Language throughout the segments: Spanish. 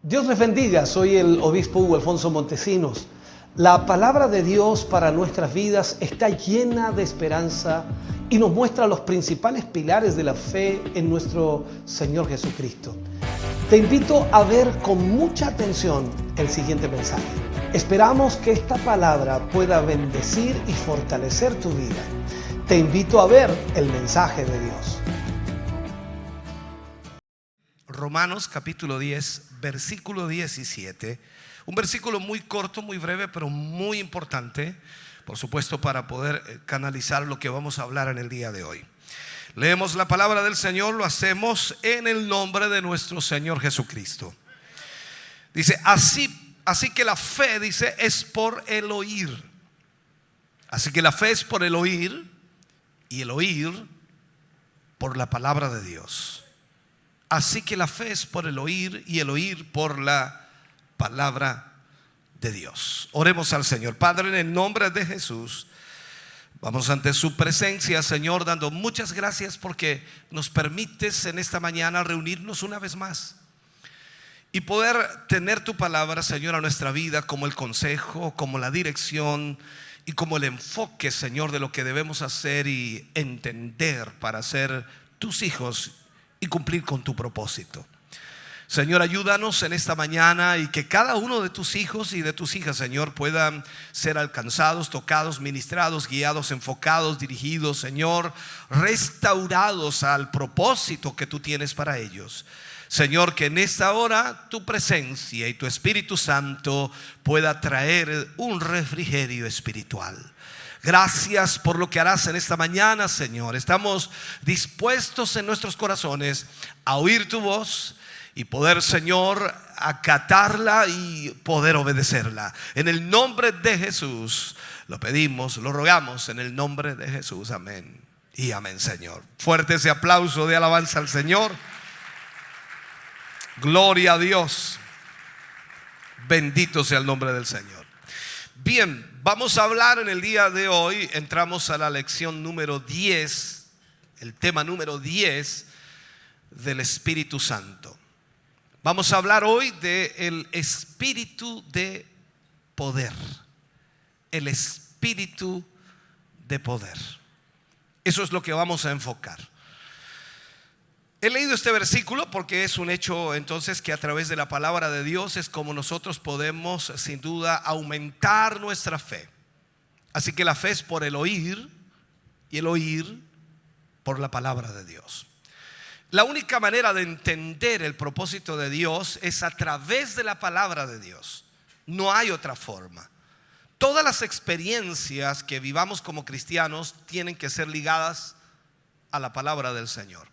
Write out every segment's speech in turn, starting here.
Dios les bendiga, soy el obispo Hugo Alfonso Montesinos. La palabra de Dios para nuestras vidas está llena de esperanza y nos muestra los principales pilares de la fe en nuestro Señor Jesucristo. Te invito a ver con mucha atención el siguiente mensaje. Esperamos que esta palabra pueda bendecir y fortalecer tu vida. Te invito a ver el mensaje de Dios. Romanos capítulo 10, versículo 17. Un versículo muy corto, muy breve, pero muy importante, por supuesto, para poder canalizar lo que vamos a hablar en el día de hoy. Leemos la palabra del Señor, lo hacemos en el nombre de nuestro Señor Jesucristo. Dice, así que la fe, dice, es por el oír. Así que la fe es por el oír, y el oír por la palabra de Dios. Así que la fe es por el oír, y el oír por la palabra de Dios. Oremos al Señor. Padre, en el nombre de Jesús, vamos ante su presencia, Señor, dando muchas gracias porque nos permites en esta mañana reunirnos una vez más y poder tener tu palabra, Señor, a nuestra vida como el consejo, como la dirección y como el enfoque, Señor, de lo que debemos hacer y entender para ser tus hijos y cumplir con tu propósito. Señor, ayúdanos en esta mañana y que cada uno de tus hijos y de tus hijas, Señor, puedan ser alcanzados, tocados, ministrados, guiados, enfocados, dirigidos, Señor, restaurados al propósito que tú tienes para ellos. Señor, que en esta hora tu presencia y tu Espíritu Santo pueda traer un refrigerio espiritual. Gracias por lo que harás en esta mañana, Señor. Estamos dispuestos en nuestros corazones a oír tu voz y poder, Señor, acatarla y poder obedecerla. En el nombre de Jesús lo pedimos, lo rogamos en el nombre de Jesús. Amén y amén, Señor. Fuerte ese aplauso de alabanza al Señor. Gloria a Dios. Bendito sea el nombre del Señor. Bien, vamos a hablar en el día de hoy. Entramos a la lección número 10, el tema número 10 del Espíritu Santo. Vamos a hablar hoy del espíritu de poder. El espíritu de poder. Eso es lo que vamos a enfocar. He leído este versículo porque es un hecho entonces que a través de la palabra de Dios es como nosotros podemos sin duda aumentar nuestra fe. Así que la fe es por el oír y el oír por la palabra de Dios. La única manera de entender el propósito de Dios es a través de la palabra de Dios. No hay otra forma. Todas las experiencias que vivamos como cristianos tienen que ser ligadas a la palabra del Señor.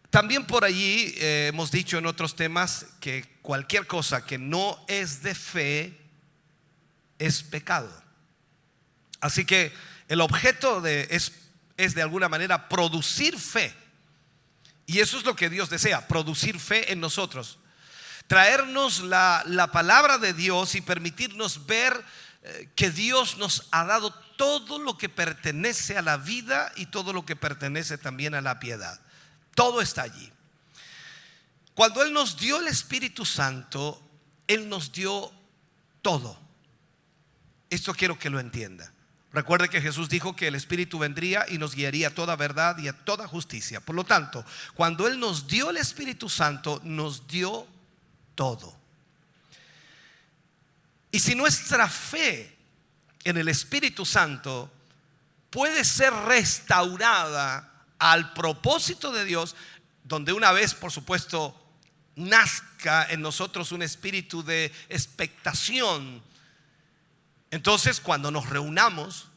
También por allí hemos dicho en otros temas que cualquier cosa que no es de fe es pecado. Así que el objeto es de alguna manera producir fe. Y eso es lo que Dios desea, producir fe en nosotros. Traernos la palabra de Dios y permitirnos ver que Dios nos ha dado todo lo que pertenece a la vida y todo lo que pertenece también a la piedad. Todo está allí. Cuando Él nos dio el Espíritu Santo, Él nos dio todo. Esto quiero que lo entienda. Recuerde que Jesús dijo que el Espíritu vendría y nos guiaría a toda verdad y a toda justicia. Por lo tanto, cuando Él nos dio el Espíritu Santo, nos dio todo. Y si nuestra fe en el Espíritu Santo puede ser restaurada al propósito de Dios, donde una vez, por supuesto, nazca en nosotros un espíritu de expectación, entonces cuando nos reunamos,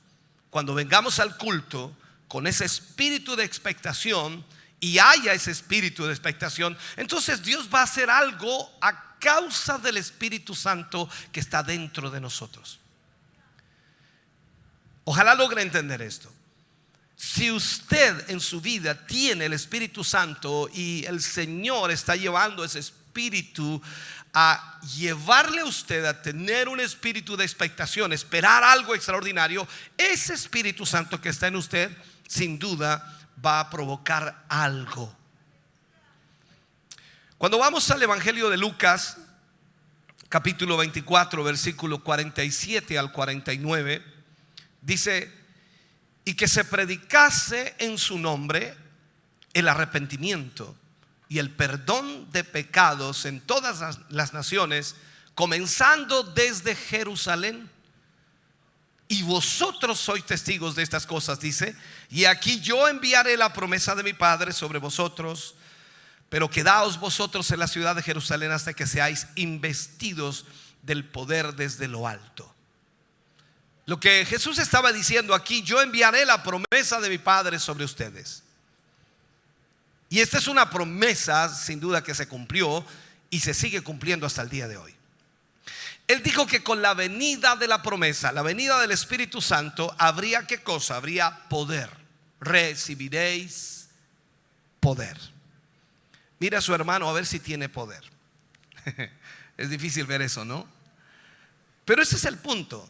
cuando vengamos al culto con ese espíritu de expectación y haya ese espíritu de expectación, entonces Dios va a hacer algo a causa del Espíritu Santo que está dentro de nosotros. Ojalá logre entender esto. Si usted en su vida tiene el Espíritu Santo y el Señor está llevando ese espíritu a llevarle a usted a tener un espíritu de expectación, esperar algo extraordinario, ese Espíritu Santo que está en usted sin duda va a provocar algo. Cuando vamos al Evangelio de Lucas, capítulo 24, versículo 47 al 49, dice: y que se predicase en su nombre el arrepentimiento y el perdón de pecados en todas las naciones, comenzando desde Jerusalén. Y vosotros sois testigos de estas cosas, dice, y aquí yo enviaré la promesa de mi Padre sobre vosotros, pero quedaos vosotros en la ciudad de Jerusalén hasta que seáis investidos del poder desde lo alto. Lo que Jesús estaba diciendo aquí: yo enviaré la promesa de mi Padre sobre ustedes. Y esta es una promesa sin duda que se cumplió y se sigue cumpliendo hasta el día de hoy. Él dijo que con la venida de la promesa, la venida del Espíritu Santo, habría ¿qué cosa? Habría poder. Recibiréis poder. Mira a su hermano a ver si tiene poder. Es difícil ver eso, ¿no? Pero ese es el punto.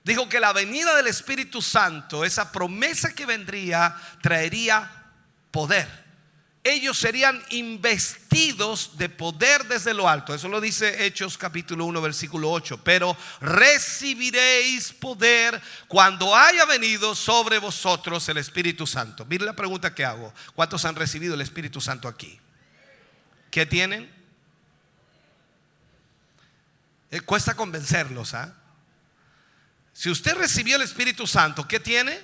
Dijo que la venida del Espíritu Santo, esa promesa que vendría, traería poder. Ellos serían investidos de poder desde lo alto. Eso lo dice Hechos capítulo 1 versículo 8. Pero recibiréis poder cuando haya venido sobre vosotros el Espíritu Santo. Mire la pregunta que hago: ¿cuántos han recibido el Espíritu Santo aquí? ¿Qué tienen? Cuesta convencerlos, ¿ah? Si usted recibió el Espíritu Santo, ¿qué tiene?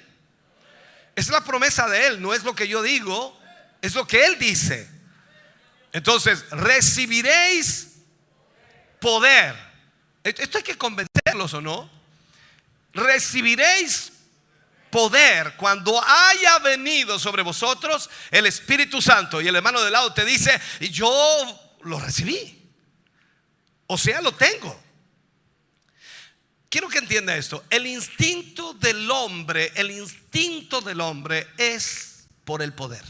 Es la promesa de Él, no es lo que yo digo, es lo que Él dice. Entonces, recibiréis poder. Esto hay que convencerlos, ¿o no? Recibiréis poder cuando haya venido sobre vosotros el Espíritu Santo. Y el hermano de lado te dice: y yo lo recibí, o sea, lo tengo. Quiero que entienda esto. El instinto del hombre es por el poder.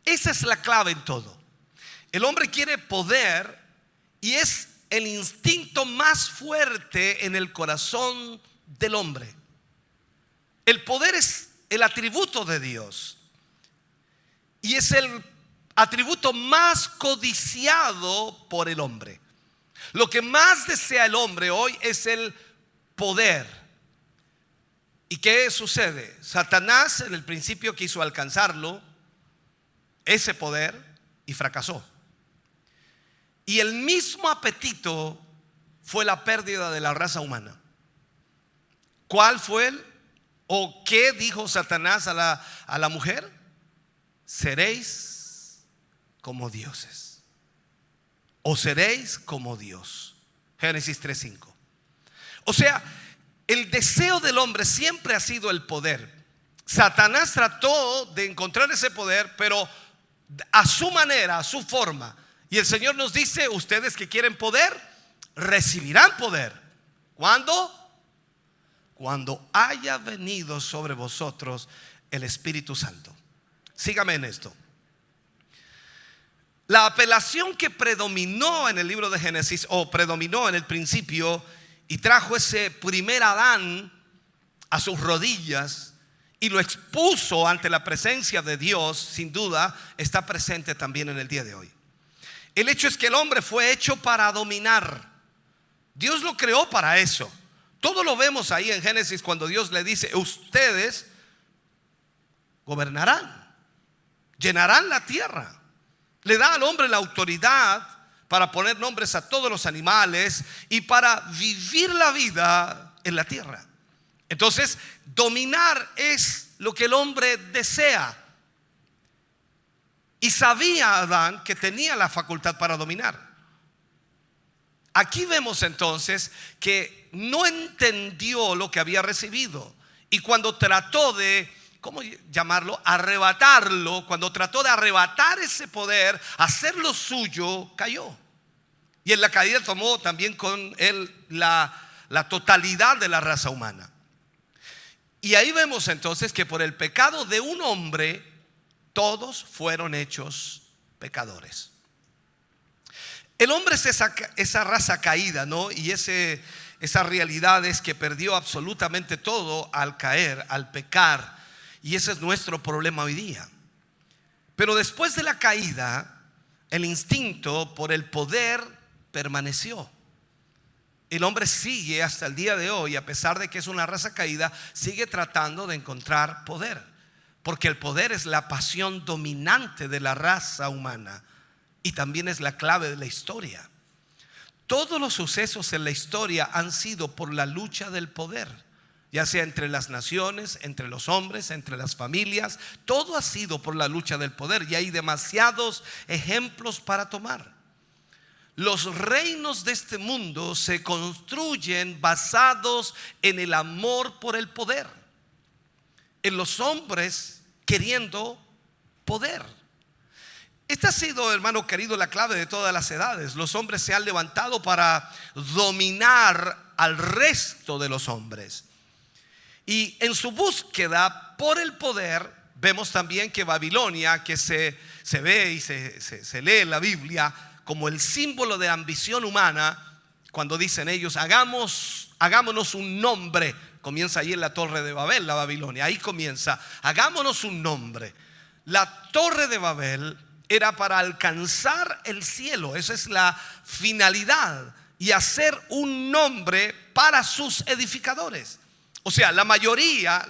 Esa es la clave en todo. El hombre quiere poder y es el instinto más fuerte en el corazón del hombre. El poder es el atributo de Dios y es el atributo más codiciado por el hombre. Lo que más desea el hombre hoy es el poder. ¿Y qué sucede? Satanás en el principio quiso alcanzarlo, ese poder, y fracasó. Y el mismo apetito fue la pérdida de la raza humana. ¿Cuál fue él? ¿O qué dijo Satanás a la mujer? Seréis como dioses, o seréis como Dios. Génesis 3:5. O sea, el deseo del hombre siempre ha sido el poder. Satanás trató de encontrar ese poder, pero a su manera, a su forma. Y el Señor nos dice: ustedes que quieren poder, recibirán poder. ¿Cuándo? Cuando haya venido sobre vosotros el Espíritu Santo. Sígame en esto. La apelación que predominó en el libro de Génesis, o predominó en el principio, y trajo ese primer Adán a sus rodillas y lo expuso ante la presencia de Dios, sin duda está presente también en el día de hoy. El hecho es que el hombre fue hecho para dominar. Dios lo creó para eso. Todo lo vemos ahí en Génesis cuando Dios le dice: ustedes gobernarán, llenarán la tierra. Le da al hombre la autoridad para poner nombres a todos los animales y para vivir la vida en la tierra. Entonces, dominar es lo que el hombre desea. Y sabía Adán que tenía la facultad para dominar. Aquí vemos entonces que no entendió lo que había recibido. Y cuando trató de, ¿cómo llamarlo? Arrebatarlo. Cuando trató de arrebatar ese poder, hacerlo suyo, cayó. Y en la caída tomó también con él la totalidad de la raza humana. Y ahí vemos entonces que por el pecado de un hombre, todos fueron hechos pecadores. El hombre es esa raza caída, ¿no? Y esa realidad es que perdió absolutamente todo al caer, al pecar. Y ese es nuestro problema hoy día. Pero después de la caída, el instinto por el poder permaneció. El hombre sigue hasta el día de hoy, a pesar de que es una raza caída, sigue tratando de encontrar poder, porque el poder es la pasión dominante de la raza humana y también es la clave de la historia. Todos los sucesos en la historia han sido por la lucha del poder, ya sea entre las naciones, entre los hombres, entre las familias. Todo ha sido por la lucha del poder y hay demasiados ejemplos para tomar. Los reinos de este mundo se construyen basados en el amor por el poder, en los hombres queriendo poder. Esta ha sido, hermano querido, la clave de todas las edades. Los hombres se han levantado para dominar al resto de los hombres. Y en su búsqueda por el poder, vemos también que Babilonia, que se ve y se lee en la Biblia como el símbolo de ambición humana, cuando dicen ellos, hagámonos un nombre. Comienza ahí en la Torre de Babel, la Babilonia. Ahí comienza, hagámonos un nombre. La Torre de Babel era para alcanzar el cielo. Esa es la finalidad, y hacer un nombre para sus edificadores. O sea, la mayoría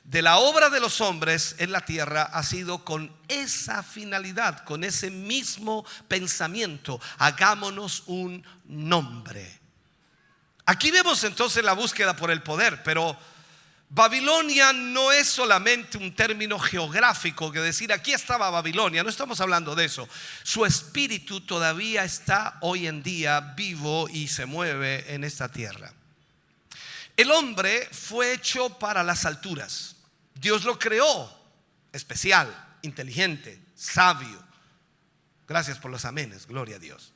de la obra de los hombres en la tierra ha sido con esa finalidad, con ese mismo pensamiento. Hagámonos un nombre. Aquí vemos entonces la búsqueda por el poder, pero Babilonia no es solamente un término geográfico que decir aquí estaba Babilonia. No estamos hablando de eso. Su espíritu todavía está hoy en día vivo y se mueve en esta tierra. El hombre fue hecho para las alturas. Dios lo creó especial, inteligente, sabio. Gracias por los amenes, gloria a Dios.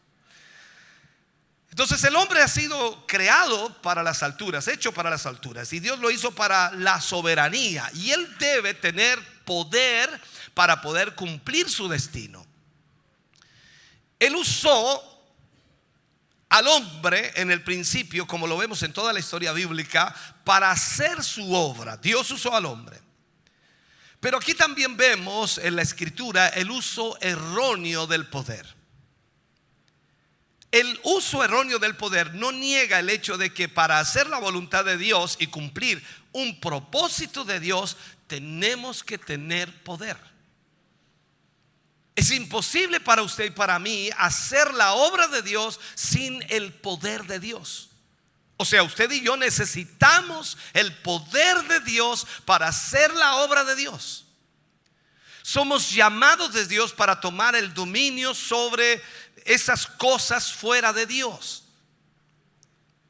Entonces el hombre ha sido creado para las alturas, hecho para las alturas, y Dios lo hizo para la soberanía, y él debe tener poder para poder cumplir su destino. Él usó al hombre en el principio, como lo vemos en toda la historia bíblica, para hacer su obra. Dios usó al hombre. Pero aquí también vemos en la escritura el uso erróneo del poder. El uso erróneo del poder no niega el hecho de que para hacer la voluntad de Dios y cumplir un propósito de Dios tenemos que tener poder. Es imposible para usted y para mí hacer la obra de Dios sin el poder de Dios. O sea, usted y yo necesitamos el poder de Dios para hacer la obra de Dios. Somos llamados de Dios para tomar el dominio sobre esas cosas fuera de Dios.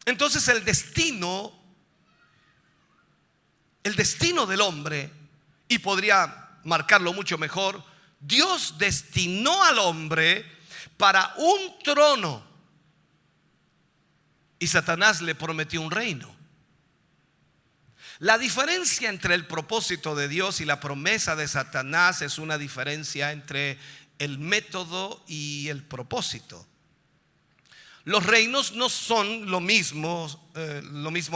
Entonces el destino del hombre, y podría marcarlo mucho mejor, Dios destinó al hombre para un trono y Satanás le prometió un reino. La diferencia entre el propósito de Dios y la promesa de Satanás es una diferencia entre el método y el propósito. Los reinos no son lo mismo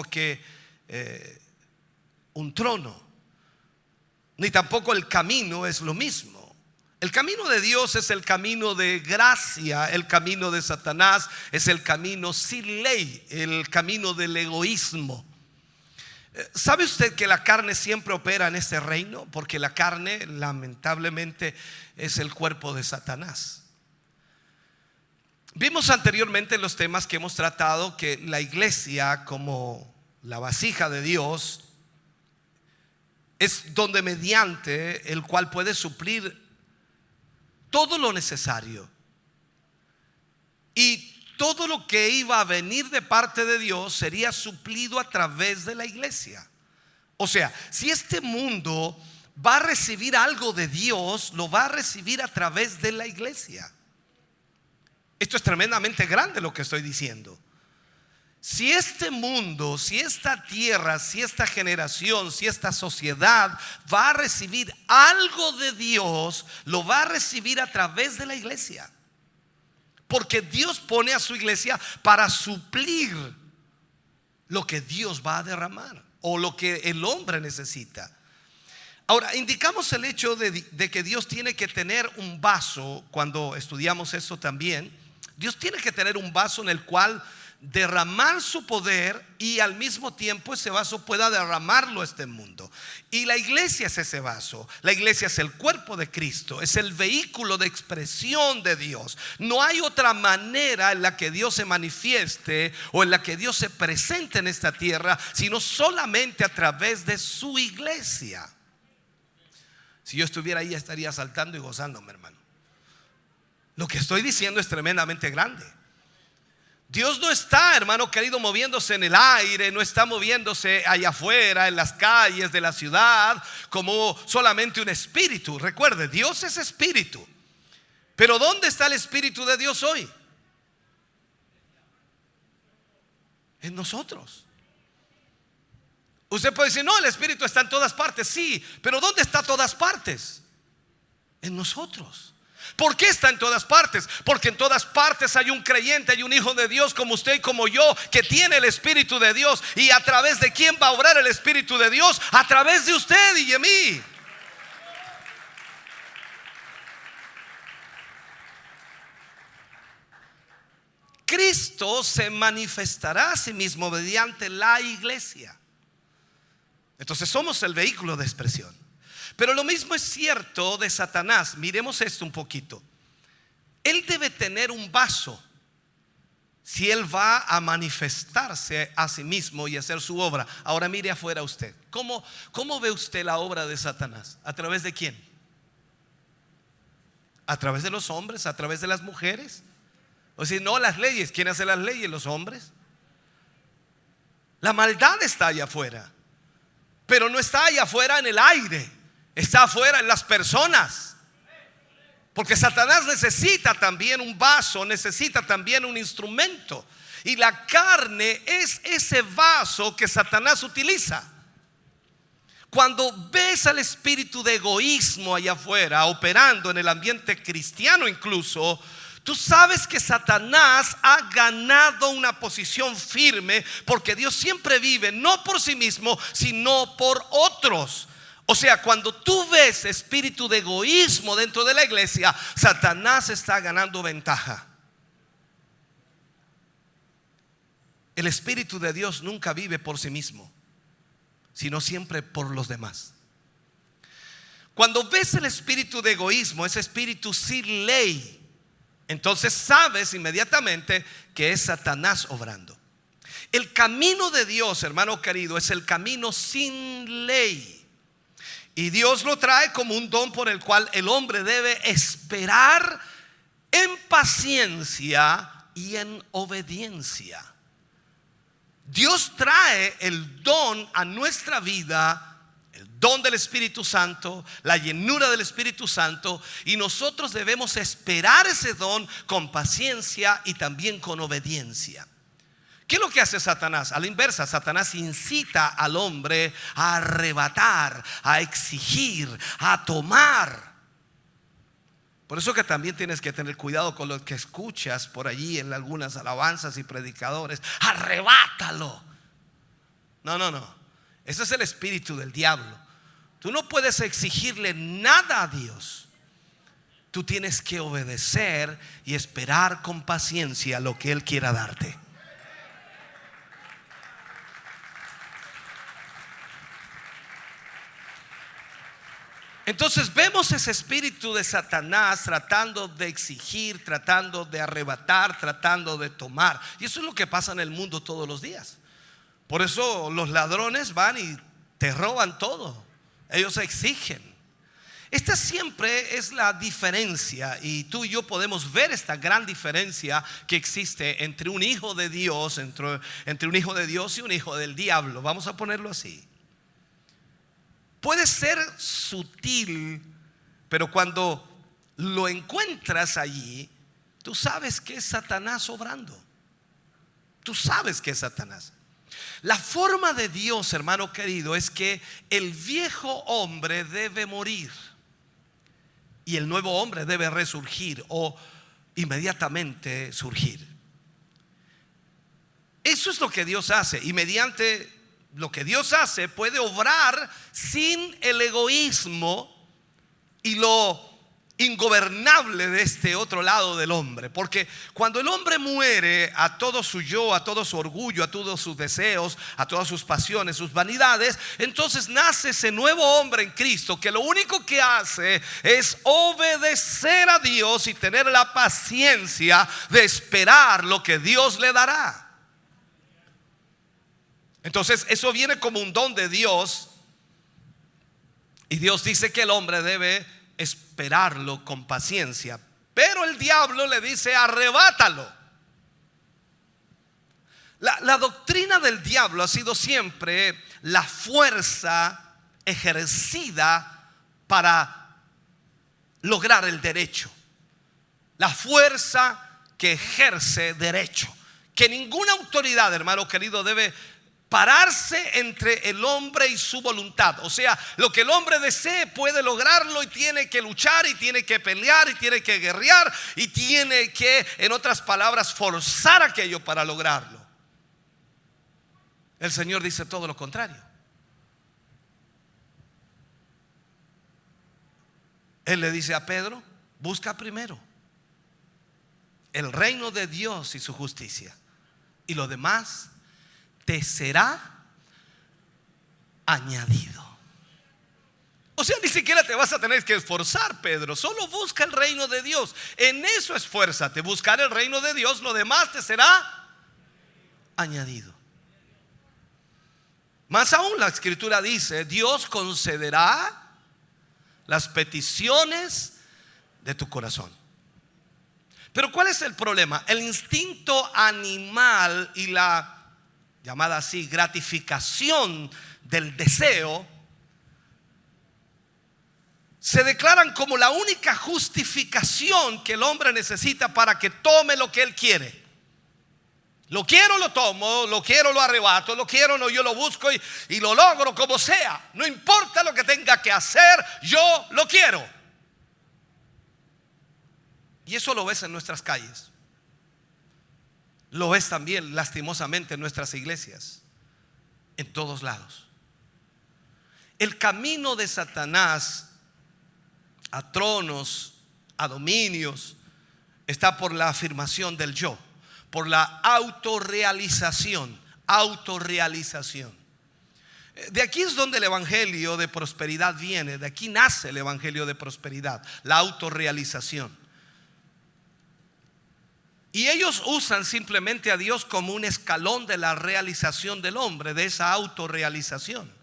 que un trono, ni tampoco el camino es lo mismo. El camino de Dios es el camino de gracia. El camino de Satanás es el camino sin ley, el camino del egoísmo. ¿Sabe usted que la carne siempre opera en este reino? Porque la carne, lamentablemente, es el cuerpo de Satanás. Vimos anteriormente en los temas que hemos tratado que la iglesia, como la vasija de Dios, es donde mediante el cual puede suplir todo lo necesario. Y todo lo que iba a venir de parte de Dios sería suplido a través de la iglesia. O sea, si este mundo va a recibir algo de Dios, lo va a recibir a través de la iglesia. Esto es tremendamente grande lo que estoy diciendo. Si este mundo, si esta tierra, si esta generación, si esta sociedad va a recibir algo de Dios, lo va a recibir a través de la iglesia. Porque Dios pone a su iglesia para suplir lo que Dios va a derramar o lo que el hombre necesita. Ahora, indicamos el hecho de que Dios tiene que tener un vaso. Cuando estudiamos eso también, Dios tiene que tener un vaso en el cual derramar su poder, y al mismo tiempo ese vaso pueda derramarlo a este mundo. Y la iglesia es ese vaso. La iglesia es el cuerpo de Cristo, es el vehículo de expresión de Dios. No hay otra manera en la que Dios se manifieste o en la que Dios se presente en esta tierra, sino solamente a través de su iglesia. Si yo estuviera ahí, estaría saltando y gozándome, hermano. Lo que estoy diciendo es tremendamente grande. Dios no está, hermano querido, moviéndose en el aire, no está moviéndose allá afuera en las calles de la ciudad como solamente un espíritu. Recuerde, Dios es espíritu. Pero ¿dónde está el Espíritu de Dios hoy? En nosotros. Usted puede decir, no, el Espíritu está en todas partes. Sí, pero ¿dónde está todas partes? En nosotros. ¿Por qué está en todas partes? Porque en todas partes hay un creyente, hay un hijo de Dios como usted y como yo, que tiene el Espíritu de Dios. ¿Y a través de quién va a obrar el Espíritu de Dios? A través de usted y de mí. Cristo se manifestará a sí mismo mediante la iglesia. Entonces somos el vehículo de expresión. Pero lo mismo es cierto de Satanás. Miremos esto un poquito. Él debe tener un vaso si él va a manifestarse a sí mismo y hacer su obra. Ahora mire afuera usted. ¿Cómo ve usted la obra de Satanás? ¿A través de quién? ¿A través de los hombres? ¿A través de las mujeres? O sea, no, las leyes. ¿Quién hace las leyes? Los hombres. La maldad está allá afuera, pero no está allá afuera en el aire. Está afuera en las personas. Porque Satanás necesita también un vaso, necesita también un instrumento. Y la carne es ese vaso que Satanás utiliza. Cuando ves al espíritu de egoísmo allá afuera operando en el ambiente cristiano incluso, tú sabes que Satanás ha ganado una posición firme, porque Dios siempre vive no por sí mismo, sino por otros. O sea, cuando tú ves espíritu de egoísmo dentro de la iglesia, Satanás está ganando ventaja. El Espíritu de Dios nunca vive por sí mismo, sino siempre por los demás. Cuando ves el espíritu de egoísmo, ese espíritu sin ley, entonces sabes inmediatamente que es Satanás obrando. El camino de Dios, hermano querido, es el camino sin ley. Y Dios lo trae como un don por el cual el hombre debe esperar en paciencia y en obediencia. Dios trae el don a nuestra vida, el don del Espíritu Santo, la llenura del Espíritu Santo, y nosotros debemos esperar ese don con paciencia y también con obediencia. ¿Qué es lo que hace Satanás? A la inversa, Satanás incita al hombre a arrebatar, a exigir, a tomar. Por eso que también tienes que tener cuidado con lo que escuchas por allí en algunas alabanzas y predicadores. Arrebátalo. No. Ese es el espíritu del diablo. Tú no puedes exigirle nada a Dios. Tú tienes que obedecer y esperar con paciencia lo que Él quiera darte. Entonces vemos ese espíritu de Satanás tratando de exigir, tratando de arrebatar, tratando de tomar. Y eso es lo que pasa en el mundo todos los días. Por eso los ladrones van y te roban todo. Ellos exigen. Esta siempre es la diferencia, y tú y yo podemos ver esta gran diferencia que existe entre un hijo de Dios, entre un hijo de Dios y un hijo del diablo. Vamos a ponerlo así. Puede ser sutil, pero cuando lo encuentras allí, tú sabes que es Satanás obrando. Tú sabes que es Satanás. La forma de Dios, hermano querido, es que el viejo hombre debe morir y el nuevo hombre debe resurgir o inmediatamente surgir. Eso es lo que Dios hace, y mediante lo que Dios hace puede obrar sin el egoísmo y lo ingobernable de este otro lado del hombre. Porque cuando el hombre muere a todo su yo, a todo su orgullo, a todos sus deseos, a todas sus pasiones, sus vanidades, entonces nace ese nuevo hombre en Cristo que lo único que hace es obedecer a Dios y tener la paciencia de esperar lo que Dios le dará. Entonces eso viene como un don de Dios, y Dios dice que el hombre debe esperarlo con paciencia. Pero el diablo le dice: arrebátalo. La doctrina del diablo ha sido siempre la fuerza ejercida para lograr el derecho. La fuerza que ejerce derecho. Que ninguna autoridad, hermano querido, debe pararse entre el hombre y su voluntad. O sea, lo que el hombre desee puede lograrlo, y tiene que luchar, y tiene que pelear, y tiene que guerrear, y tiene que, en otras palabras, forzar aquello para lograrlo. El Señor dice todo lo contrario. Él le dice a Pedro: busca primero el reino de Dios y su justicia, y lo demás te será añadido. O sea, ni siquiera te vas a tener que esforzar, Pedro. Solo busca el reino de Dios. En eso esfuérzate, buscar el reino de Dios. Lo demás te será añadido. Más aún, la Escritura dice: Dios concederá las peticiones de tu corazón. Pero ¿cuál es el problema? El instinto animal y la llamada así gratificación del deseo se declaran como la única justificación que el hombre necesita para que tome lo que él quiere. Lo quiero, lo tomo; lo quiero, lo arrebato; lo quiero, no, yo lo busco y lo logro como sea. No importa lo que tenga que hacer, yo lo quiero. Y eso lo ves en nuestras calles. Lo ves también lastimosamente en nuestras iglesias, en todos lados. El camino de Satanás a tronos, a dominios, está por la afirmación del yo, por la autorrealización. De aquí es donde el evangelio de prosperidad viene. De aquí nace el evangelio de prosperidad, la autorrealización. Y ellos usan simplemente a Dios como un escalón de la realización del hombre, de esa autorrealización.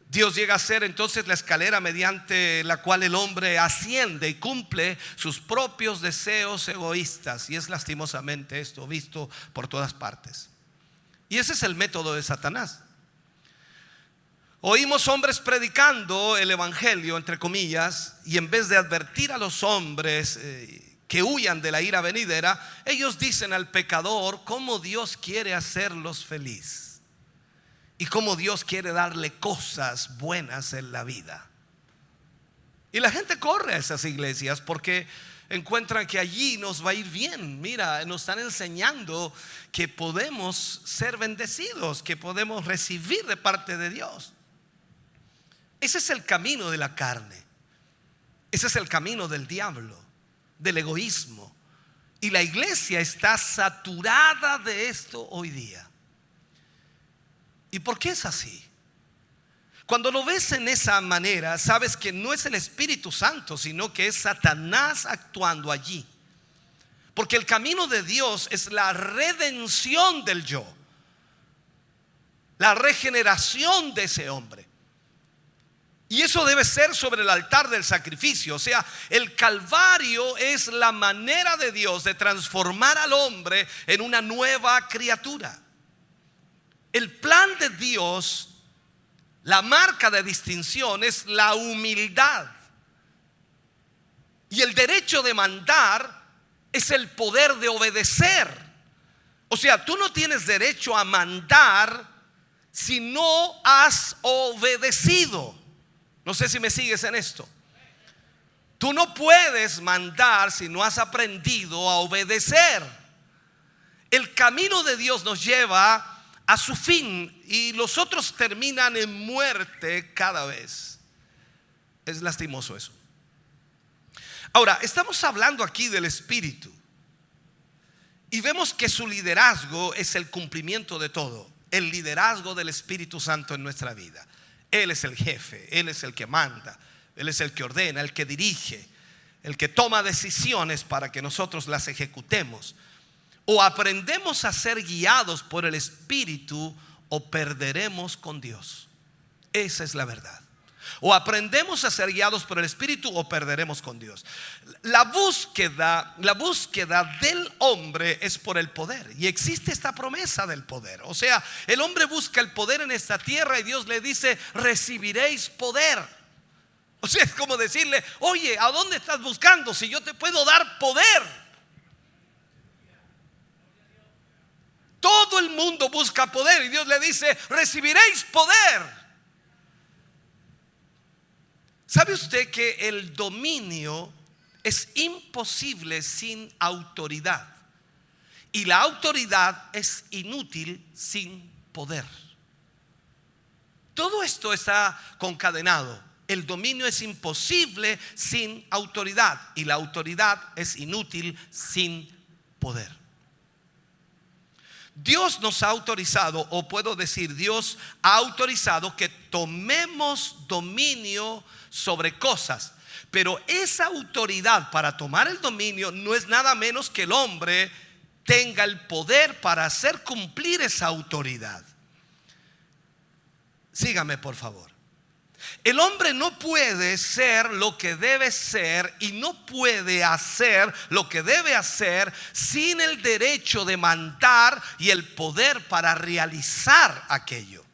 Dios llega a ser entonces la escalera mediante la cual el hombre asciende y cumple sus propios deseos egoístas. Y es lastimosamente esto visto por todas partes. Y ese es el método de Satanás. Oímos hombres predicando el evangelio, entre comillas, y en vez de advertir a los hombres que huyan de la ira venidera, ellos dicen al pecador cómo Dios quiere hacerlos feliz y cómo Dios quiere darle cosas buenas en la vida. Y la gente corre a esas iglesias porque encuentran que allí nos va a ir bien. Mira, nos están enseñando que podemos ser bendecidos, que podemos recibir de parte de Dios. Ese es el camino de la carne. Ese es el camino del diablo, del egoísmo. Y la iglesia está saturada de esto hoy día. ¿Y por qué es así? Cuando lo ves en esa manera, sabes que no es el Espíritu Santo, sino que es Satanás actuando allí. Porque el camino de Dios es la redención del yo, la regeneración de ese hombre. Y eso debe ser sobre el altar del sacrificio. O sea, el Calvario es la manera de Dios de transformar al hombre en una nueva criatura. El plan de Dios, la marca de distinción, es la humildad. Y el derecho de mandar es el poder de obedecer. O sea, tú no tienes derecho a mandar si no has obedecido. No sé si me sigues en esto. Tú no puedes mandar si no has aprendido a obedecer. El camino de Dios nos lleva a su fin y los otros terminan en muerte cada vez. Es lastimoso eso. Ahora, estamos hablando aquí del Espíritu y vemos que su liderazgo es el cumplimiento de todo. El liderazgo del Espíritu Santo en nuestra vida. Él es el jefe, Él es el que manda, Él es el que ordena, el que dirige, el que toma decisiones para que nosotros las ejecutemos. O aprendemos a ser guiados por el Espíritu o perderemos con Dios. Esa es la verdad. O aprendemos a ser guiados por el Espíritu o perderemos con Dios. La búsqueda del hombre es por el poder. Y existe esta promesa del poder. O sea, el hombre busca el poder en esta tierra y Dios le dice: recibiréis poder. O sea, es como decirle: oye, ¿a dónde estás buscando si yo te puedo dar poder? Todo el mundo busca poder y Dios le dice: recibiréis poder. ¿Sabe usted que el dominio es imposible sin autoridad? Y la autoridad es inútil sin poder. Todo esto está concadenado. El dominio es imposible sin autoridad y la autoridad es inútil sin poder. Dios nos ha autorizado, o puedo decir, Dios ha autorizado que tomemos dominio sobre cosas. Pero esa autoridad para tomar el dominio no es nada menos que el hombre tenga el poder para hacer cumplir esa autoridad. Sígame, por favor. El hombre no puede ser lo que debe ser y no puede hacer lo que debe hacer sin el derecho de mandar y el poder para realizar aquello.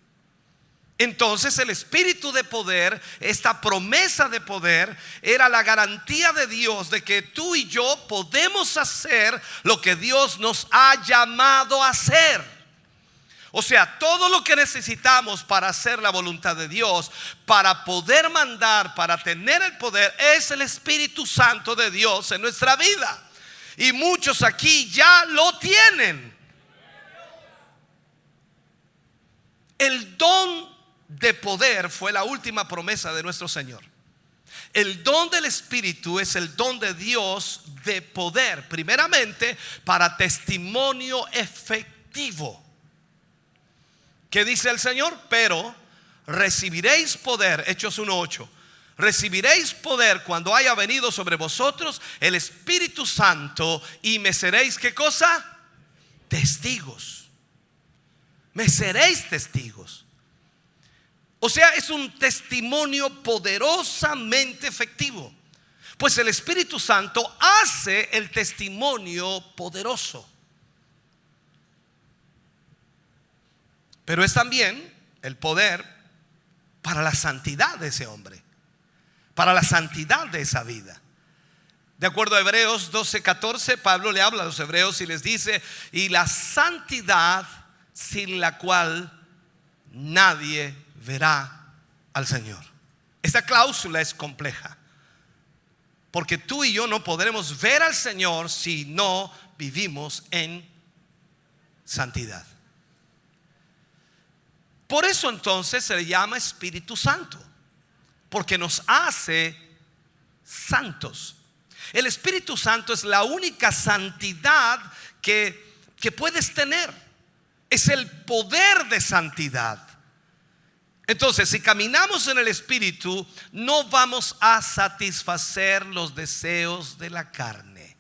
Entonces el espíritu de poder, esta promesa de poder, era la garantía de Dios de que tú y yo podemos hacer lo que Dios nos ha llamado a hacer. O sea, todo lo que necesitamos para hacer la voluntad de Dios, para poder mandar, para tener el poder, es el Espíritu Santo de Dios en nuestra vida. Y muchos aquí ya lo tienen. El don de poder fue la última promesa de nuestro Señor. El don del Espíritu es el don de Dios de poder, primeramente para testimonio efectivo. ¿Qué dice el Señor? Pero recibiréis poder, Hechos 1:8. Recibiréis poder cuando haya venido sobre vosotros el Espíritu Santo y me seréis, ¿qué cosa? Testigos. Me seréis testigos. O sea, es un testimonio poderosamente efectivo. Pues el Espíritu Santo hace el testimonio poderoso. Pero es también el poder para la santidad de ese hombre, para la santidad de esa vida. De acuerdo a Hebreos 12:14, Pablo le habla a los hebreos y les dice: y la santidad sin la cual nadie verá al Señor. Esta cláusula es compleja, porque tú y yo no podremos ver al Señor si no vivimos en santidad. Por eso entonces se le llama Espíritu Santo, porque nos hace santos. El Espíritu Santo es la única santidad que puedes tener. Es el poder de santidad. Entonces, si caminamos en el Espíritu, no vamos a satisfacer los deseos de la carne.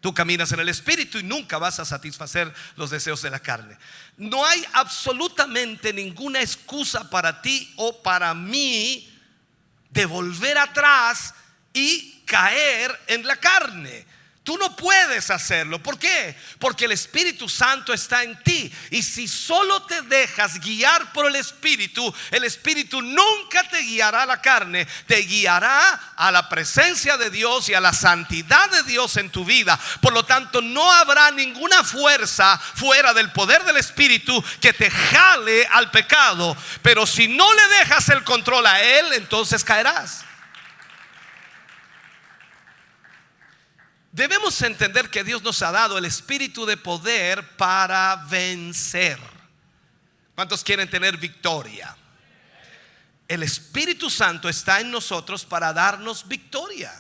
Tú caminas en el Espíritu y nunca vas a satisfacer los deseos de la carne. No hay absolutamente ninguna excusa para ti o para mí de volver atrás y caer en la carne. Tú no puedes hacerlo. ¿Por qué? Porque el Espíritu Santo está en ti. Y si solo te dejas guiar por el Espíritu nunca te guiará a la carne. Te guiará a la presencia de Dios y a la santidad de Dios en tu vida. Por lo tanto, no habrá ninguna fuerza fuera del poder del Espíritu que te jale al pecado. Pero si no le dejas el control a Él, entonces caerás. Debemos entender que Dios nos ha dado el espíritu de poder para vencer. ¿Cuántos quieren tener victoria? El Espíritu Santo está en nosotros para darnos victoria.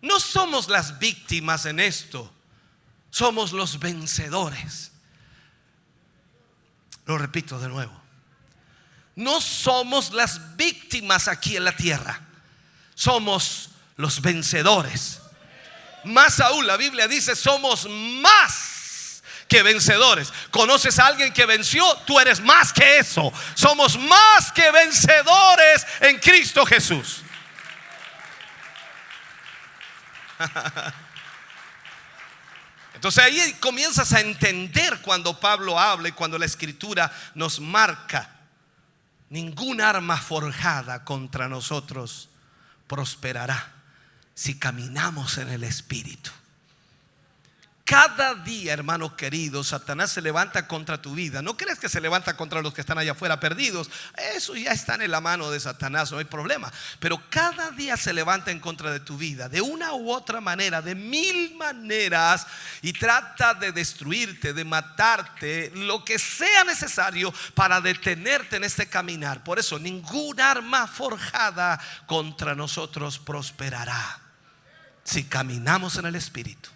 No somos las víctimas en esto, somos los vencedores. Lo repito de nuevo. No somos las víctimas aquí en la tierra, somos los vencedores. Más aún, la Biblia dice: somos más que vencedores. ¿Conoces a alguien que venció? Tú eres más que eso. Somos más que vencedores en Cristo Jesús. Entonces ahí comienzas a entender cuando Pablo habla y cuando la Escritura nos marca: ningún arma forjada contra nosotros prosperará si caminamos en el Espíritu. Cada día, hermano querido, Satanás se levanta contra tu vida. No crees que se levanta contra los que están allá afuera perdidos. Eso ya está en la mano de Satanás, no hay problema. Pero cada día se levanta en contra de tu vida, de una u otra manera, de mil maneras, y trata de destruirte, de matarte, lo que sea necesario para detenerte en este caminar. Por eso ningún arma forjada contra nosotros prosperará si caminamos en el Espíritu.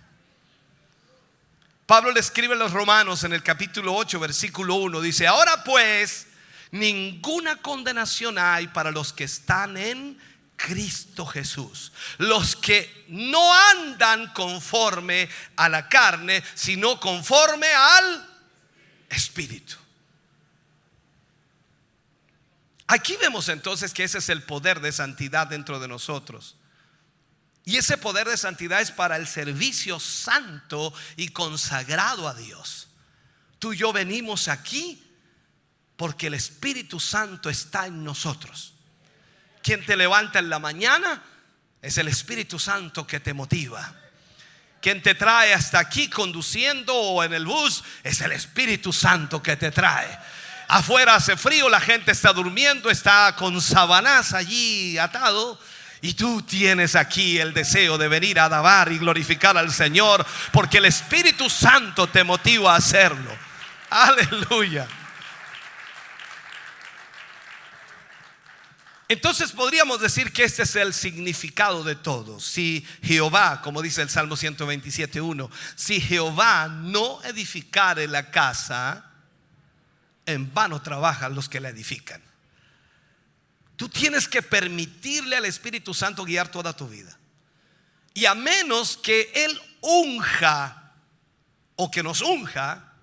Pablo le escribe a los Romanos en el capítulo 8, versículo 1. Dice: ahora pues, ninguna condenación hay para los que están en Cristo Jesús, los que no andan conforme a la carne, sino conforme al Espíritu. Aquí vemos entonces que ese es el poder de santidad dentro de nosotros. Y ese poder de santidad es para el servicio santo y consagrado a Dios. Tú y yo venimos aquí porque el Espíritu Santo está en nosotros. Quien te levanta en la mañana es el Espíritu Santo que te motiva. Quien te trae hasta aquí conduciendo o en el bus es el Espíritu Santo que te trae. Afuera hace frío, la gente está durmiendo, está con sábanas allí atado, y tú tienes aquí el deseo de venir a alabar y glorificar al Señor, porque el Espíritu Santo te motiva a hacerlo. Aleluya. Entonces podríamos decir que este es el significado de todo. Si Jehová, como dice el Salmo 127:1, si Jehová no edificare la casa, en vano trabajan los que la edifican. Tú tienes que permitirle al Espíritu Santo guiar toda tu vida. Y a menos que Él unja o que nos unja,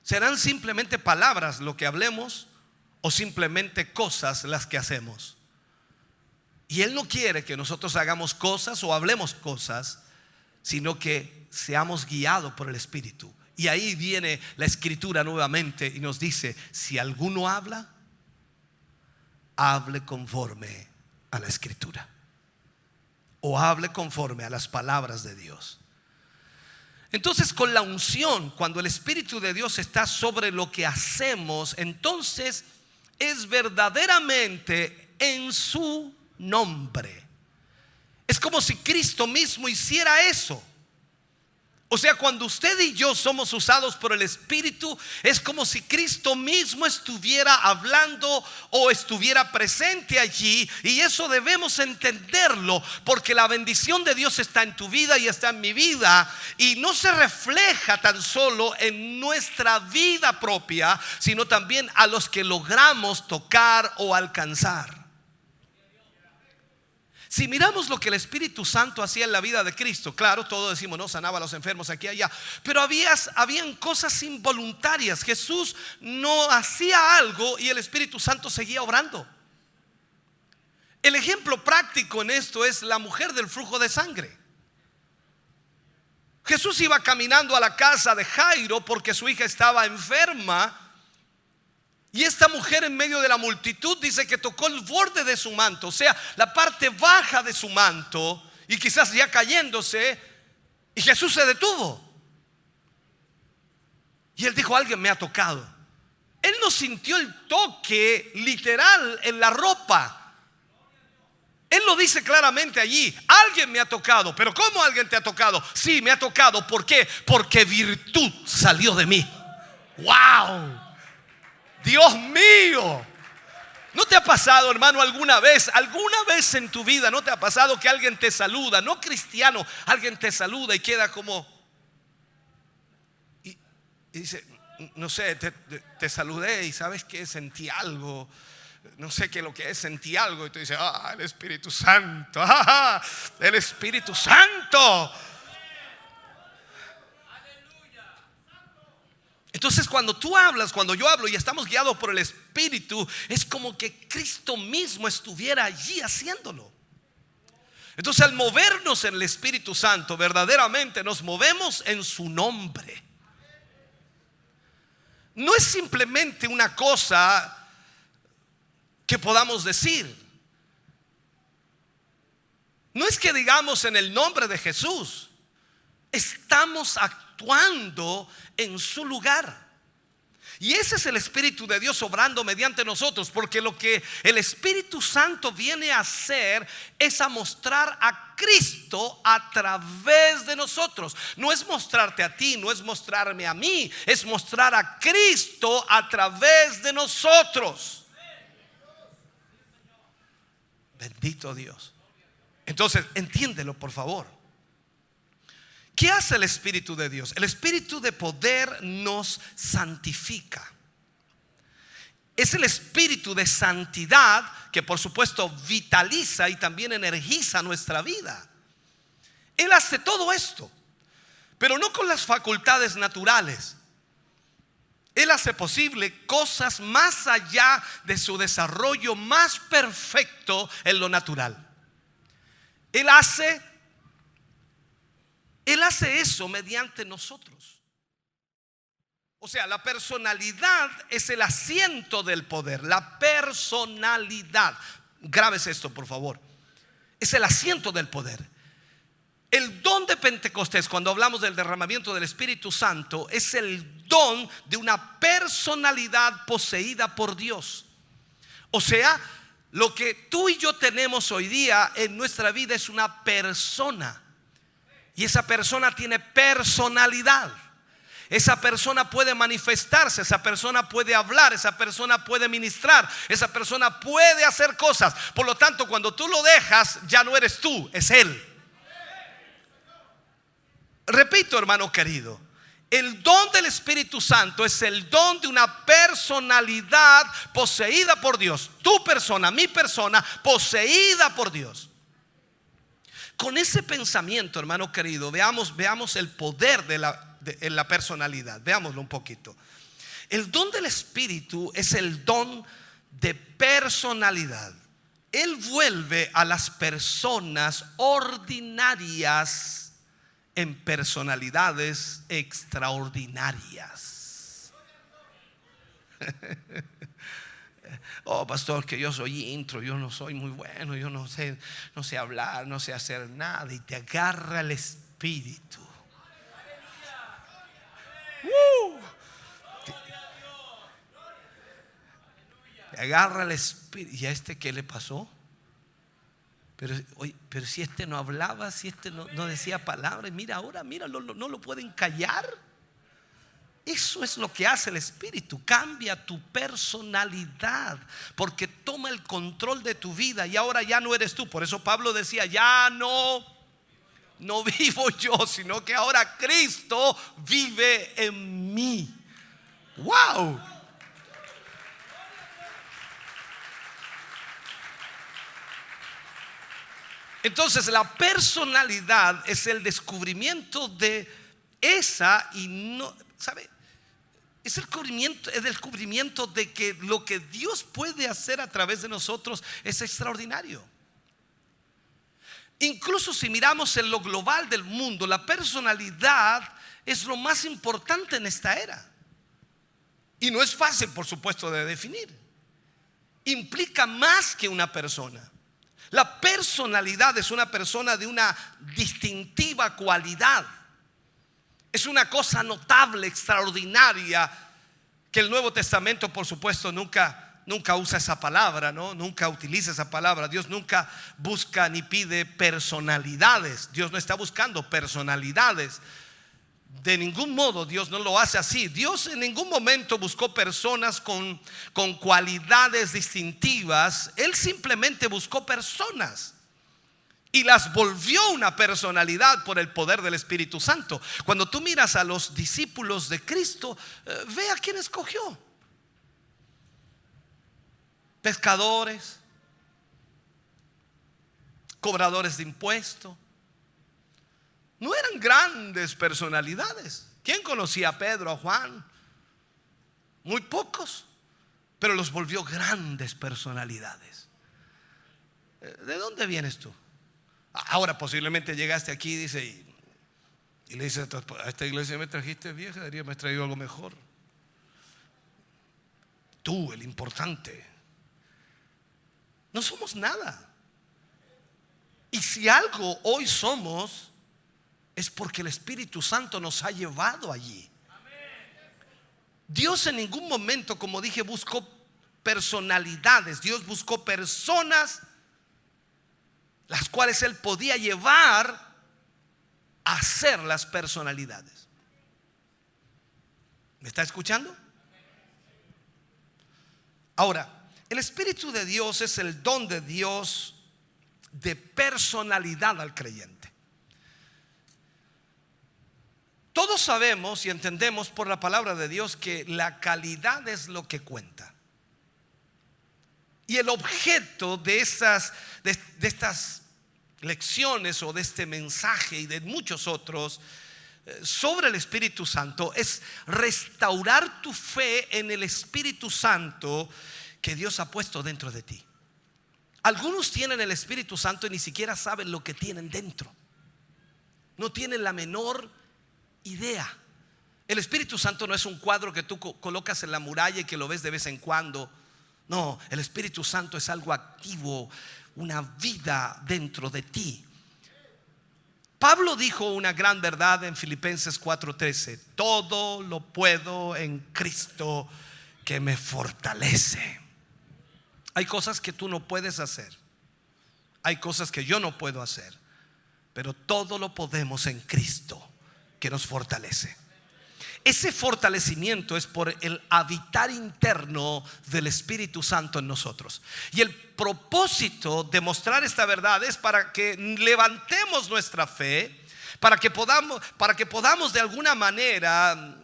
serán simplemente palabras lo que hablemos o simplemente cosas las que hacemos. Y Él no quiere que nosotros hagamos cosas o hablemos cosas, sino que seamos guiados por el Espíritu. Y ahí viene la Escritura nuevamente y nos dice: si alguno habla, hable conforme a la Escritura, o hable conforme a las palabras de Dios. Entonces, con la unción, cuando el Espíritu de Dios está sobre lo que hacemos, entonces es verdaderamente en su nombre. Es como si Cristo mismo hiciera eso. O sea, cuando usted y yo somos usados por el Espíritu, es como si Cristo mismo estuviera hablando o estuviera presente allí. Y eso debemos entenderlo, porque la bendición de Dios está en tu vida y está en mi vida, y no se refleja tan solo en nuestra vida propia, sino también a los que logramos tocar o alcanzar. Si miramos lo que el Espíritu Santo hacía en la vida de Cristo, claro, todos decimos: no, sanaba a los enfermos aquí y allá, pero habían cosas involuntarias. Jesús no hacía algo y el Espíritu Santo seguía obrando. El ejemplo práctico en esto es la mujer del flujo de sangre. Jesús iba caminando a la casa de Jairo porque su hija estaba enferma. Y esta mujer, en medio de la multitud, dice que tocó el borde de su manto, o sea, la parte baja de su manto, y quizás ya cayéndose, y Jesús se detuvo. Y él dijo: alguien me ha tocado. Él no sintió el toque literal en la ropa. Él lo dice claramente allí: alguien me ha tocado. Pero ¿cómo alguien te ha tocado? Sí, me ha tocado. ¿Por qué? Porque virtud salió de mí. ¡Wow! Dios mío. ¿No te ha pasado, hermano, alguna vez en tu vida, no te ha pasado que alguien te saluda, no cristiano, alguien te saluda y queda como, y dice, no sé, te saludé y sabes que sentí algo, no sé qué es lo que es, sentí algo, y tú dices, el Espíritu Santo, el Espíritu Santo. Entonces cuando tú hablas, cuando yo hablo y estamos guiados por el Espíritu, es como que Cristo mismo estuviera allí haciéndolo. Entonces al movernos en el Espíritu Santo, verdaderamente nos movemos en su nombre. No es simplemente una cosa que podamos decir. No es que digamos en el nombre de Jesús. Estamos actuando en su lugar. Y ese es el Espíritu de Dios obrando mediante nosotros, porque lo que el Espíritu Santo viene a hacer es a mostrar a Cristo a través de nosotros. No es mostrarte a ti, no es mostrarme a mí, es mostrar a Cristo a través de nosotros. Bendito Dios. Entonces, entiéndelo, por favor. ¿Qué hace el Espíritu de Dios? El Espíritu de poder nos santifica. Es el Espíritu de santidad que por supuesto vitaliza y también energiza nuestra vida. Él hace todo esto, pero no con las facultades naturales. Él hace posible cosas más allá de su desarrollo más perfecto en lo natural. Él hace eso mediante nosotros. O sea, la personalidad es el asiento del poder. La personalidad, grábese esto por favor, es el asiento del poder. El don de Pentecostés, cuando hablamos del derramamiento del Espíritu Santo, es el don de una personalidad poseída por Dios. O sea, lo que tú y yo tenemos hoy día en nuestra vida es una persona. Y esa persona tiene personalidad. Esa persona puede manifestarse, esa persona puede hablar, esa persona puede ministrar, esa persona puede hacer cosas. Por lo tanto, cuando tú lo dejas, ya no eres tú, es Él. Repito, hermano querido, el don del Espíritu Santo es el don de una personalidad poseída por Dios. Tu persona, mi persona, poseída por Dios. Con ese pensamiento, hermano querido, veamos el poder en la personalidad. Veámoslo un poquito. El don del Espíritu es el don de personalidad. Él vuelve a las personas ordinarias en personalidades extraordinarias. Oh, pastor, que yo soy intro, yo no soy muy bueno, yo no sé hablar, no sé hacer nada. Y te agarra el Espíritu. Te agarra el Espíritu. ¿Y a este qué le pasó? Pero si este no hablaba, si este no decía palabras, mira ahora, mira, no lo pueden callar. Eso es lo que hace el Espíritu. Cambia tu personalidad, porque toma el control de tu vida y ahora ya no eres tú. Por eso Pablo decía, ya no vivo yo, sino que ahora Cristo vive en mí. ¡Wow! Entonces la personalidad es el descubrimiento de esa, y no, ¿sabe? Es el descubrimiento de que lo que Dios puede hacer a través de nosotros es extraordinario. Incluso si miramos en lo global del mundo, la personalidad es lo más importante en esta era. Y no es fácil, por supuesto, de definir. Implica más que una persona. La personalidad es una persona de una distintiva cualidad. Es una cosa notable, extraordinaria, que el Nuevo Testamento, por supuesto, nunca usa esa palabra, ¿no? Nunca utiliza esa palabra. Dios nunca busca ni pide personalidades. Dios no está buscando personalidades. de ningún modo Dios no lo hace así. Dios en ningún momento buscó personas con cualidades distintivas. Él simplemente buscó personas y las volvió una personalidad por el poder del Espíritu Santo. Cuando tú miras a los discípulos de Cristo, ve a quién escogió. Pescadores, cobradores de impuestos. No eran grandes personalidades. ¿Quién conocía a Pedro, a Juan? Muy pocos, pero los volvió grandes personalidades. ¿De dónde vienes tú? Ahora posiblemente llegaste aquí y dice, y le dice, a esta iglesia me trajiste vieja, debería haberme traído algo mejor. Tú, el importante. No somos nada. Y si algo hoy somos, es porque el Espíritu Santo nos ha llevado allí. Dios en ningún momento, como dije, buscó personalidades. Dios buscó personas las cuales Él podía llevar a ser las personalidades. ¿Me está escuchando? Ahora, el Espíritu de Dios es el don de Dios de personalidad al creyente. Todos sabemos y entendemos por la palabra de Dios que la calidad es lo que cuenta. Y el objeto de estas lecciones o de este mensaje y de muchos otros sobre el Espíritu Santo es restaurar tu fe en el Espíritu Santo que Dios ha puesto dentro de ti. Algunos tienen el Espíritu Santo y ni siquiera saben lo que tienen dentro. No tienen la menor idea. El Espíritu Santo no es un cuadro que tú colocas en la muralla y que lo ves de vez en cuando. No, el Espíritu Santo es algo activo, una vida dentro de ti. Pablo dijo una gran verdad en Filipenses 4:13: todo lo puedo en Cristo que me fortalece. Hay cosas que tú no puedes hacer, hay cosas que yo no puedo hacer, pero todo lo podemos en Cristo que nos fortalece. Ese fortalecimiento es por el habitar interno del Espíritu Santo en nosotros. Y el propósito de mostrar esta verdad es para que levantemos nuestra fe, para que podamos de alguna manera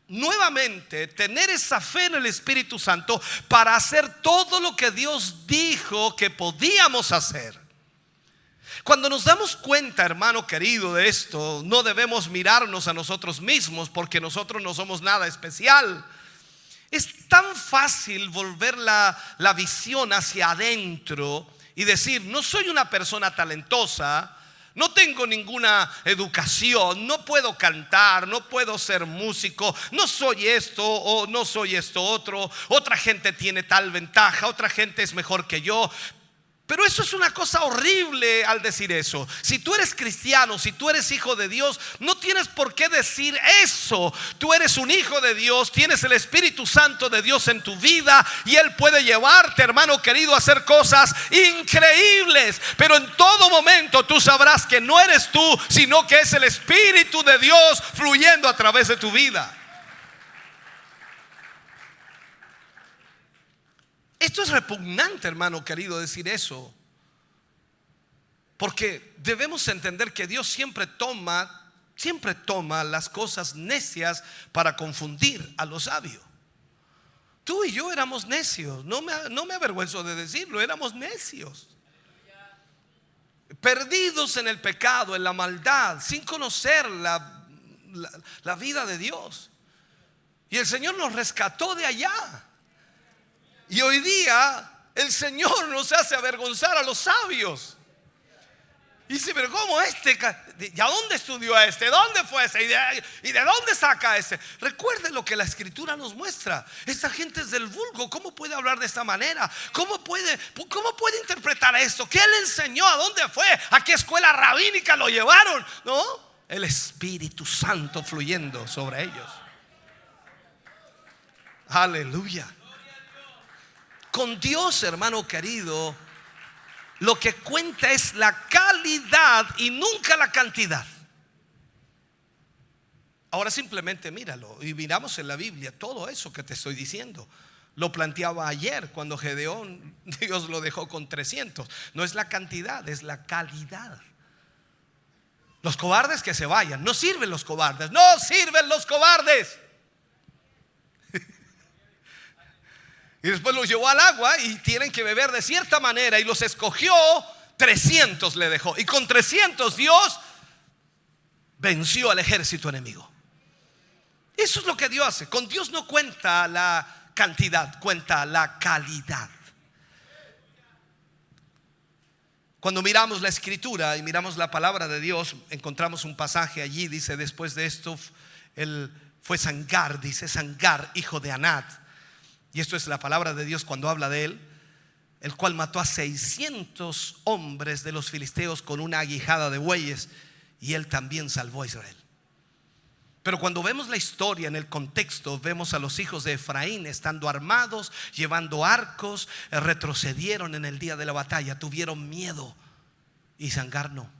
nuevamente tener esa fe en el Espíritu Santo para hacer todo lo que Dios dijo que podíamos hacer. Cuando nos damos cuenta, hermano querido, de esto, no debemos mirarnos a nosotros mismos porque nosotros no somos nada especial. Es tan fácil volver la visión hacia adentro y decir: no soy una persona talentosa, no tengo ninguna educación, no puedo cantar, no puedo ser músico, no soy esto o no soy esto otro, otra gente tiene tal ventaja, otra gente es mejor que yo. Pero eso es una cosa horrible al decir eso. Si tú eres cristiano, si tú eres hijo de Dios, no tienes por qué decir eso. Tú eres un hijo de Dios, tienes el Espíritu Santo de Dios en tu vida y Él puede llevarte, hermano querido, a hacer cosas increíbles. Pero en todo momento tú sabrás que no eres tú, sino que es el Espíritu de Dios fluyendo a través de tu vida. Esto es repugnante, hermano querido, decir eso, porque debemos entender que Dios siempre toma las cosas necias para confundir a los sabios. Tú y yo éramos necios, no me avergüenzo de decirlo, éramos necios, perdidos en el pecado, en la maldad, sin conocer la vida de Dios. Y el Señor nos rescató de allá. Y hoy día el Señor nos hace avergonzar a los sabios. Y dice: pero ¿cómo este? ¿Y a dónde estudió este? ¿Dónde fue ese? ¿Y de dónde saca ese? Recuerden lo que la Escritura nos muestra. Esta gente es del vulgo. ¿Cómo puede hablar de esta manera? ¿Cómo puede interpretar esto? ¿Qué le enseñó? ¿A dónde fue? ¿A qué escuela rabínica lo llevaron? No, el Espíritu Santo fluyendo sobre ellos. Aleluya. Con Dios, hermano querido, lo que cuenta es la calidad y nunca la cantidad. Ahora simplemente míralo y miramos en la Biblia todo eso que te estoy diciendo. Lo planteaba ayer cuando Gedeón, Dios lo dejó con 300. No es la cantidad, es la calidad. Los cobardes que se vayan. No sirven los cobardes, no sirven los cobardes. Y después los llevó al agua y tienen que beber de cierta manera, y los escogió. 300 le dejó, y con 300 Dios venció al ejército enemigo. Eso es lo que Dios hace. Con Dios no cuenta la cantidad, cuenta la calidad. Cuando miramos la escritura y miramos la palabra de Dios, encontramos un pasaje allí. Dice: después de esto él fue Sangar, dice Sangar, hijo de Anat. Y esto es la palabra de Dios cuando habla de él, el cual mató a 600 hombres de los filisteos con una aguijada de bueyes, y él también salvó a Israel. Pero cuando vemos la historia en el contexto, vemos a los hijos de Efraín estando armados, llevando arcos, retrocedieron en el día de la batalla, tuvieron miedo, y Sangar no.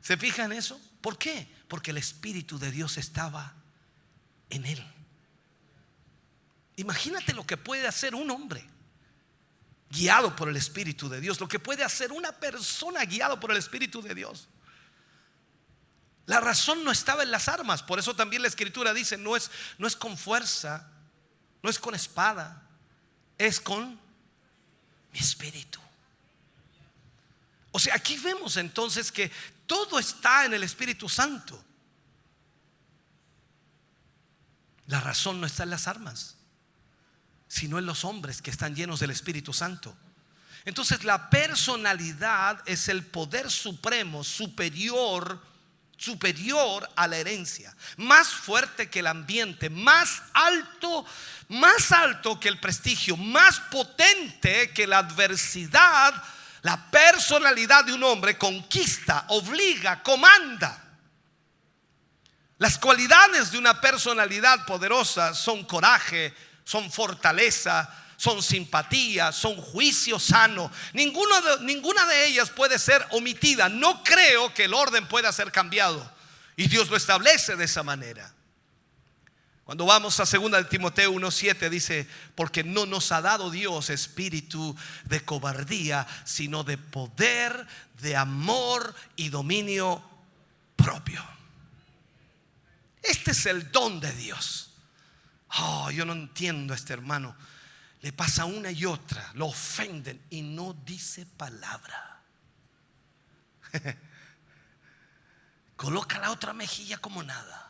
¿Se fijan eso? ¿Por qué? Porque el Espíritu de Dios estaba en él. Imagínate lo que puede hacer un hombre guiado por el Espíritu de Dios, lo que puede hacer una persona guiado por el Espíritu de Dios. La razón no estaba en las armas. Por eso también la escritura dice: no es con fuerza, no es con espada, es con mi espíritu. O sea, aquí vemos entonces que todo está en el Espíritu Santo. La razón no está en las armas, sino en los hombres que están llenos del Espíritu Santo. Entonces la personalidad es el poder supremo, superior a la herencia, más fuerte que el ambiente, más alto que el prestigio, más potente que la adversidad. La personalidad de un hombre conquista, obliga, comanda. Las cualidades de una personalidad poderosa son coraje, son fortaleza, son simpatía, son juicio sano. Ninguna de ellas puede ser omitida. No creo que el orden pueda ser cambiado, y Dios lo establece de esa manera. Cuando vamos a 2 de Timoteo 1:7 dice: porque no nos ha dado Dios espíritu de cobardía, sino de poder, de amor y dominio propio. Este es el don de Dios. Yo no entiendo a este hermano. Le pasa una y otra, lo ofenden y no dice palabra. Coloca la otra mejilla como nada.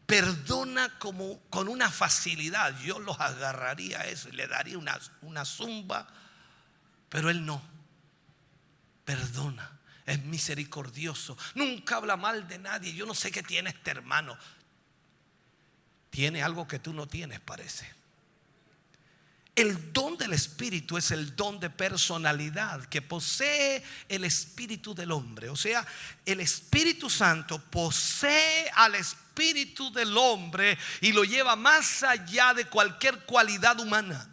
Perdona como con una facilidad. Yo los agarraría a eso y le daría una zumba, pero él no. Perdona, es misericordioso, nunca habla mal de nadie. Yo no sé qué tiene este hermano. Tiene algo que tú no tienes, parece. El don del Espíritu es el don de personalidad que posee el espíritu del hombre. O sea, el Espíritu Santo posee al espíritu del hombre y lo lleva más allá de cualquier cualidad humana.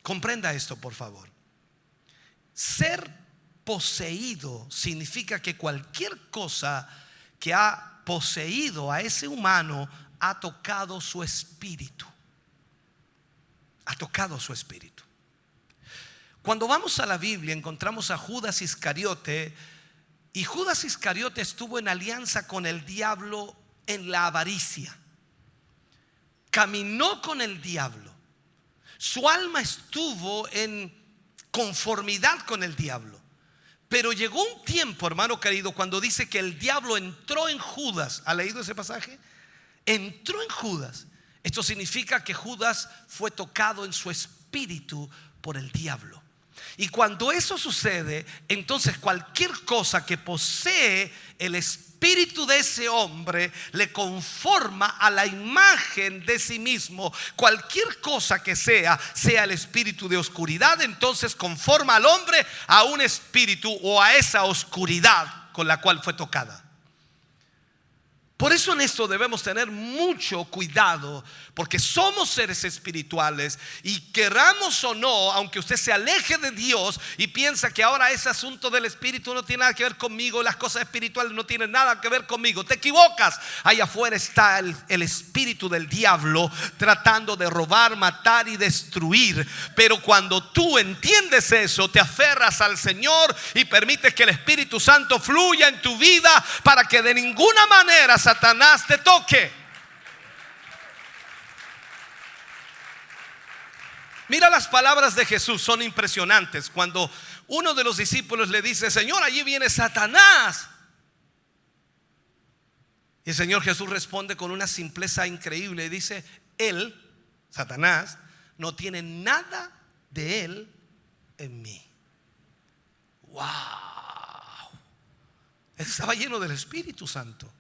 Comprenda esto, por favor. Ser poseído significa que cualquier cosa que ha poseído a ese humano ha tocado su espíritu. Ha tocado su espíritu. Cuando vamos a la Biblia encontramos a Judas Iscariote, y Judas Iscariote estuvo en alianza con el diablo en la avaricia. Caminó con el diablo. Su alma estuvo en conformidad con el diablo. Pero llegó un tiempo, hermano querido, cuando dice que el diablo entró en Judas. ¿Ha leído ese pasaje? Entró en Judas. Esto significa que Judas fue tocado en su espíritu por el diablo. Y cuando eso sucede, entonces cualquier cosa que posee el espíritu de ese hombre le conforma a la imagen de sí mismo. Cualquier cosa que sea el espíritu de oscuridad, entonces conforma al hombre a un espíritu o a esa oscuridad con la cual fue tocada. Por eso en esto debemos tener mucho cuidado, porque somos seres espirituales y queramos o no, aunque usted se aleje de Dios y piensa que ahora ese asunto del espíritu no tiene nada que ver conmigo, las cosas espirituales no tienen nada que ver conmigo, te equivocas. Allá afuera está el espíritu del diablo tratando de robar, matar y destruir. Pero cuando tú entiendes eso, te aferras al Señor y permites que el Espíritu Santo fluya en tu vida para que de ninguna manera Satanás te toque. Mira, las palabras de Jesús son impresionantes. Cuando uno de los discípulos le dice: Señor, allí viene Satanás. Y el Señor Jesús responde con una simpleza increíble y dice: Él, Satanás, no tiene nada de él en mí. Wow. Él estaba lleno del Espíritu Santo.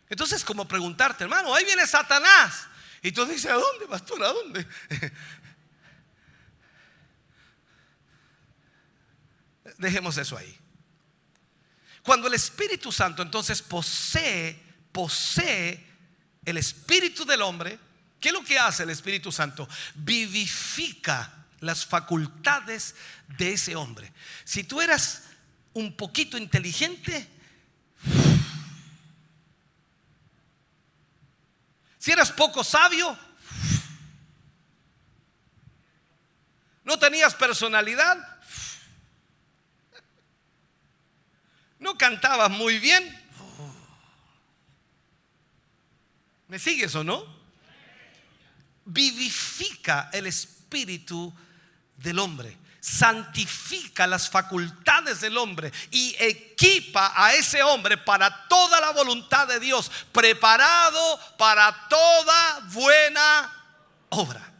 Entonces, como preguntarte: hermano, ahí viene Satanás. Y tú dices: ¿a dónde, pastor? ¿A dónde? Dejemos eso ahí. Cuando el Espíritu Santo entonces posee el espíritu del hombre, ¿qué es lo que hace el Espíritu Santo? Vivifica las facultades de ese hombre. Si tú eras un poquito inteligente, si eras poco sabio, no tenías personalidad, no cantabas muy bien, ¿me sigues o no? Vivifica el espíritu del hombre, santifica las facultades del hombre y equipa a ese hombre para toda la voluntad de Dios, preparado para toda buena obra.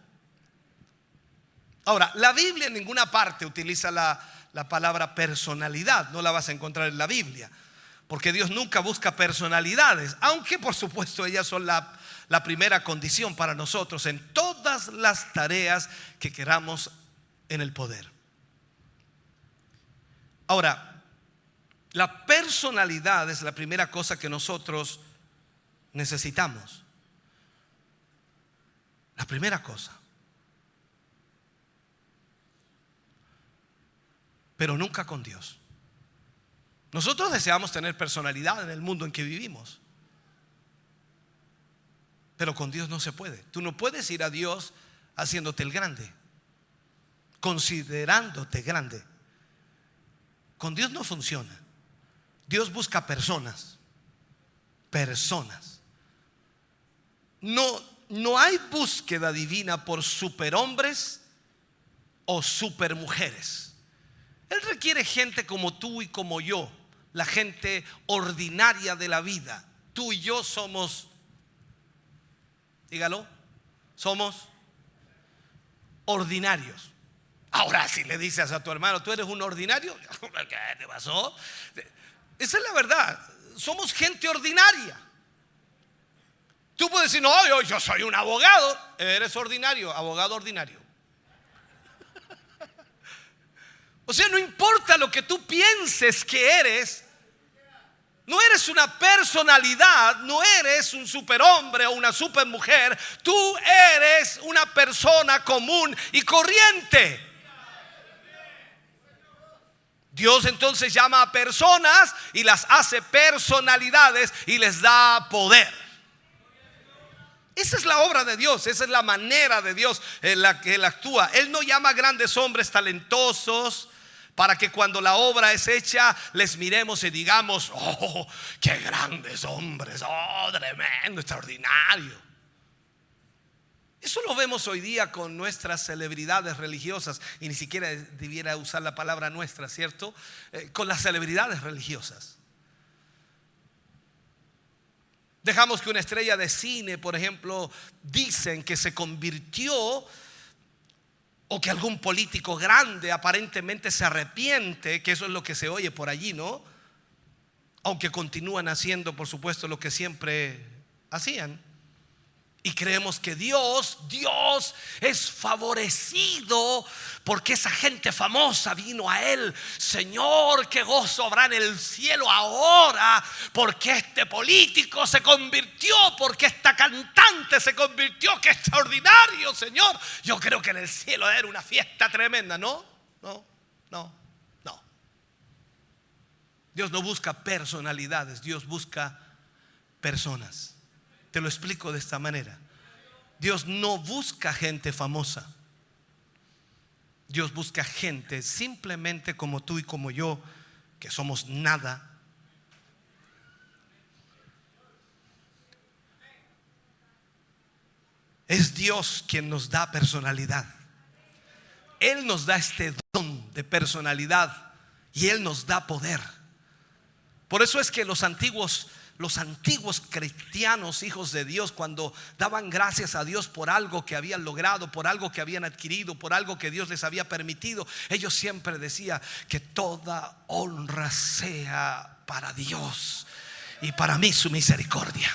Ahora, la Biblia en ninguna parte utiliza la palabra personalidad. No la vas a encontrar en la Biblia, porque Dios nunca busca personalidades, aunque por supuesto ellas son la primera condición para nosotros en todas las tareas que queramos en el poder. Ahora, la personalidad es la primera cosa que nosotros necesitamos. La primera cosa. Pero nunca con Dios. Nosotros deseamos tener personalidad en el mundo en que vivimos, pero con Dios no se puede. Tú no puedes ir a Dios haciéndote el grande, considerándote grande. Con Dios no funciona. Dios busca personas. No hay búsqueda divina por superhombres o supermujeres. Él requiere gente como tú y como yo, la gente ordinaria de la vida. Tú y yo somos, dígalo, somos ordinarios. Ahora, si le dices a tu hermano: tú eres un ordinario, ¿qué te pasó? Esa es la verdad. Somos gente ordinaria. Tú puedes decir: no, yo soy un abogado. Eres ordinario, abogado ordinario. O sea, no importa lo que tú pienses que eres, no eres una personalidad, no eres un superhombre o una supermujer. Tú eres una persona común y corriente. Dios entonces llama a personas y las hace personalidades y les da poder. Esa es la obra de Dios, esa es la manera de Dios en la que Él actúa. Él no llama a grandes hombres talentosos para que cuando la obra es hecha les miremos y digamos: oh, qué grandes hombres, oh, tremendo, extraordinario. Eso lo vemos hoy día con nuestras celebridades religiosas, y ni siquiera debiera usar la palabra nuestra, ¿cierto? Con las celebridades religiosas. Dejamos que una estrella de cine, por ejemplo, dicen que se convirtió, o que algún político grande aparentemente se arrepiente, que eso es lo que se oye por allí, ¿no? Aunque continúan haciendo, por supuesto, lo que siempre hacían. Y creemos que Dios es favorecido porque esa gente famosa vino a Él. Señor, qué gozo habrá en el cielo ahora, porque este político se convirtió, porque esta cantante se convirtió. Qué extraordinario, Señor. Yo creo que en el cielo era una fiesta tremenda. No. Dios no busca personalidades, Dios busca personas. Te lo explico de esta manera. Dios no busca gente famosa. Dios busca gente simplemente como tú y como yo, que somos nada. Es Dios quien nos da personalidad. Él nos da este don de personalidad y Él nos da poder. Por eso es que los antiguos cristianos, hijos de Dios, cuando daban gracias a Dios por algo que habían logrado, por algo que habían adquirido, por algo que Dios les había permitido, ellos siempre decían que toda honra sea para Dios y para mí su misericordia.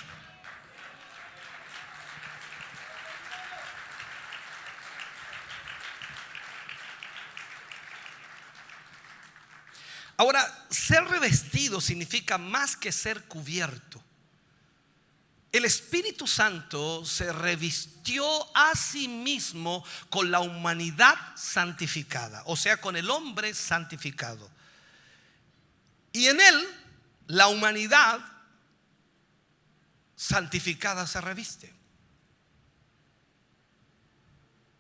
Ahora, ser revestido significa más que ser cubierto. El Espíritu Santo se revistió a sí mismo con la humanidad santificada, o sea, con el hombre santificado. Y en él, la humanidad santificada se reviste.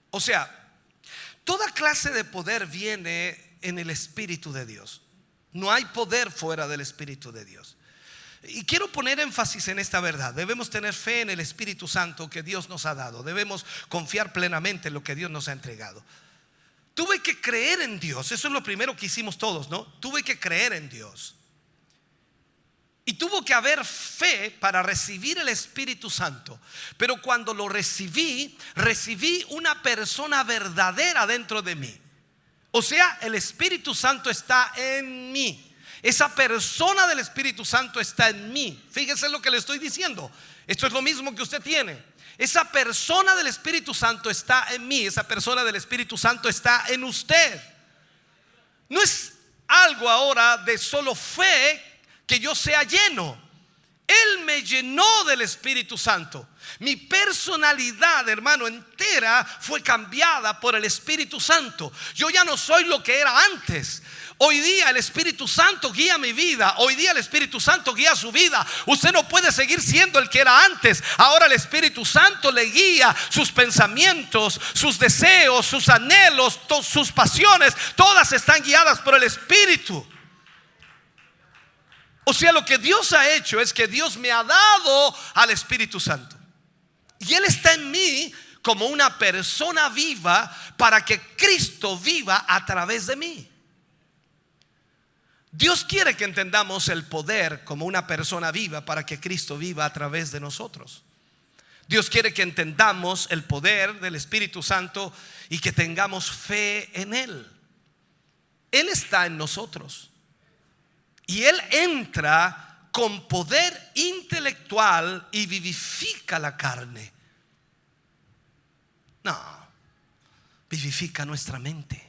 O sea, toda clase de poder viene en el Espíritu de Dios. No hay poder fuera del Espíritu de Dios. Y quiero poner énfasis en esta verdad. Debemos tener fe en el Espíritu Santo que Dios nos ha dado. Debemos confiar plenamente en lo que Dios nos ha entregado. Tuve que creer en Dios. Eso es lo primero que hicimos todos, ¿no? Tuve que creer en Dios. Y tuvo que haber fe para recibir el Espíritu Santo. Pero cuando lo recibí una persona verdadera dentro de mí. O sea, el Espíritu Santo está en mí. Esa persona del Espíritu Santo está en mí. Fíjese lo que le estoy diciendo. Esto es lo mismo que usted tiene. Esa persona del Espíritu Santo está en mí. Esa persona del Espíritu Santo está en usted. No es algo ahora de solo fe que yo sea lleno. Él me llenó del Espíritu Santo. Mi personalidad, hermano, entera fue cambiada por el Espíritu Santo. Yo ya no soy lo que era antes. Hoy día el Espíritu Santo guía mi vida. Hoy día el Espíritu Santo guía su vida. Usted no puede seguir siendo el que era antes. Ahora el Espíritu Santo le guía sus pensamientos, sus deseos, sus anhelos, sus pasiones. Todas están guiadas por el Espíritu. O sea, lo que Dios ha hecho es que Dios me ha dado al Espíritu Santo. Y Él está en mí como una persona viva para que Cristo viva a través de mí. Dios quiere que entendamos el poder como una persona viva para que Cristo viva a través de nosotros. Dios quiere que entendamos el poder del Espíritu Santo y que tengamos fe en Él. Él está en nosotros. Y Él entra con poder intelectual y vivifica la carne. No, vivifica nuestra mente.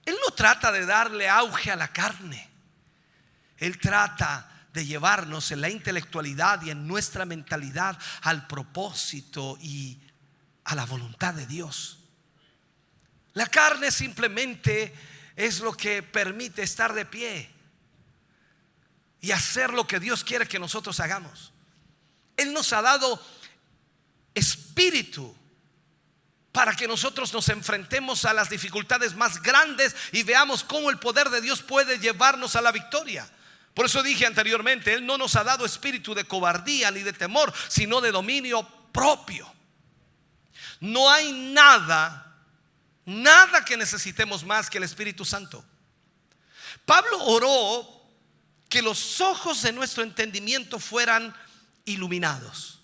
Él no trata de darle auge a la carne. Él trata de llevarnos en la intelectualidad y en nuestra mentalidad al propósito y a la voluntad de Dios. La carne simplemente es lo que permite estar de pie y hacer lo que Dios quiere que nosotros hagamos. Él nos ha dado espíritu para que nosotros nos enfrentemos a las dificultades más grandes y veamos cómo el poder de Dios puede llevarnos a la victoria. Por eso dije anteriormente, Él no nos ha dado espíritu de cobardía ni de temor, sino de dominio propio. No hay nada que necesitemos más que el Espíritu Santo. Pablo oró que los ojos de nuestro entendimiento fueran iluminados.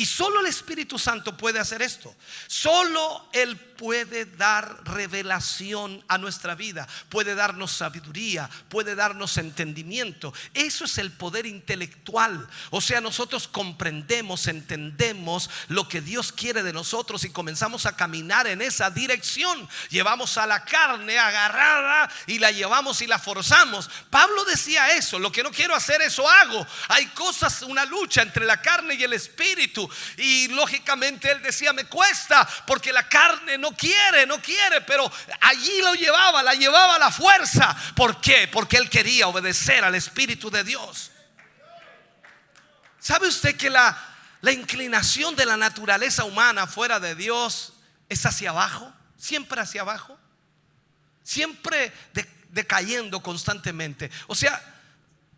Y solo el Espíritu Santo puede hacer esto. Solo Él puede dar revelación a nuestra vida, puede darnos sabiduría, puede darnos entendimiento. Eso es el poder intelectual. O sea, nosotros comprendemos, entendemos lo que Dios quiere de nosotros y comenzamos a caminar en esa dirección. Llevamos a la carne agarrada y la llevamos y la forzamos. Pablo decía eso: lo que no quiero hacer, eso hago. Hay cosas, una lucha entre la carne y el espíritu. Y lógicamente él decía: me cuesta, porque la carne no quiere, pero allí la llevaba a la fuerza. ¿Por qué? Porque él quería obedecer al Espíritu de Dios. ¿Sabe usted que la inclinación de la naturaleza humana fuera de Dios es hacia abajo? Siempre hacia abajo, siempre decayendo constantemente. O sea,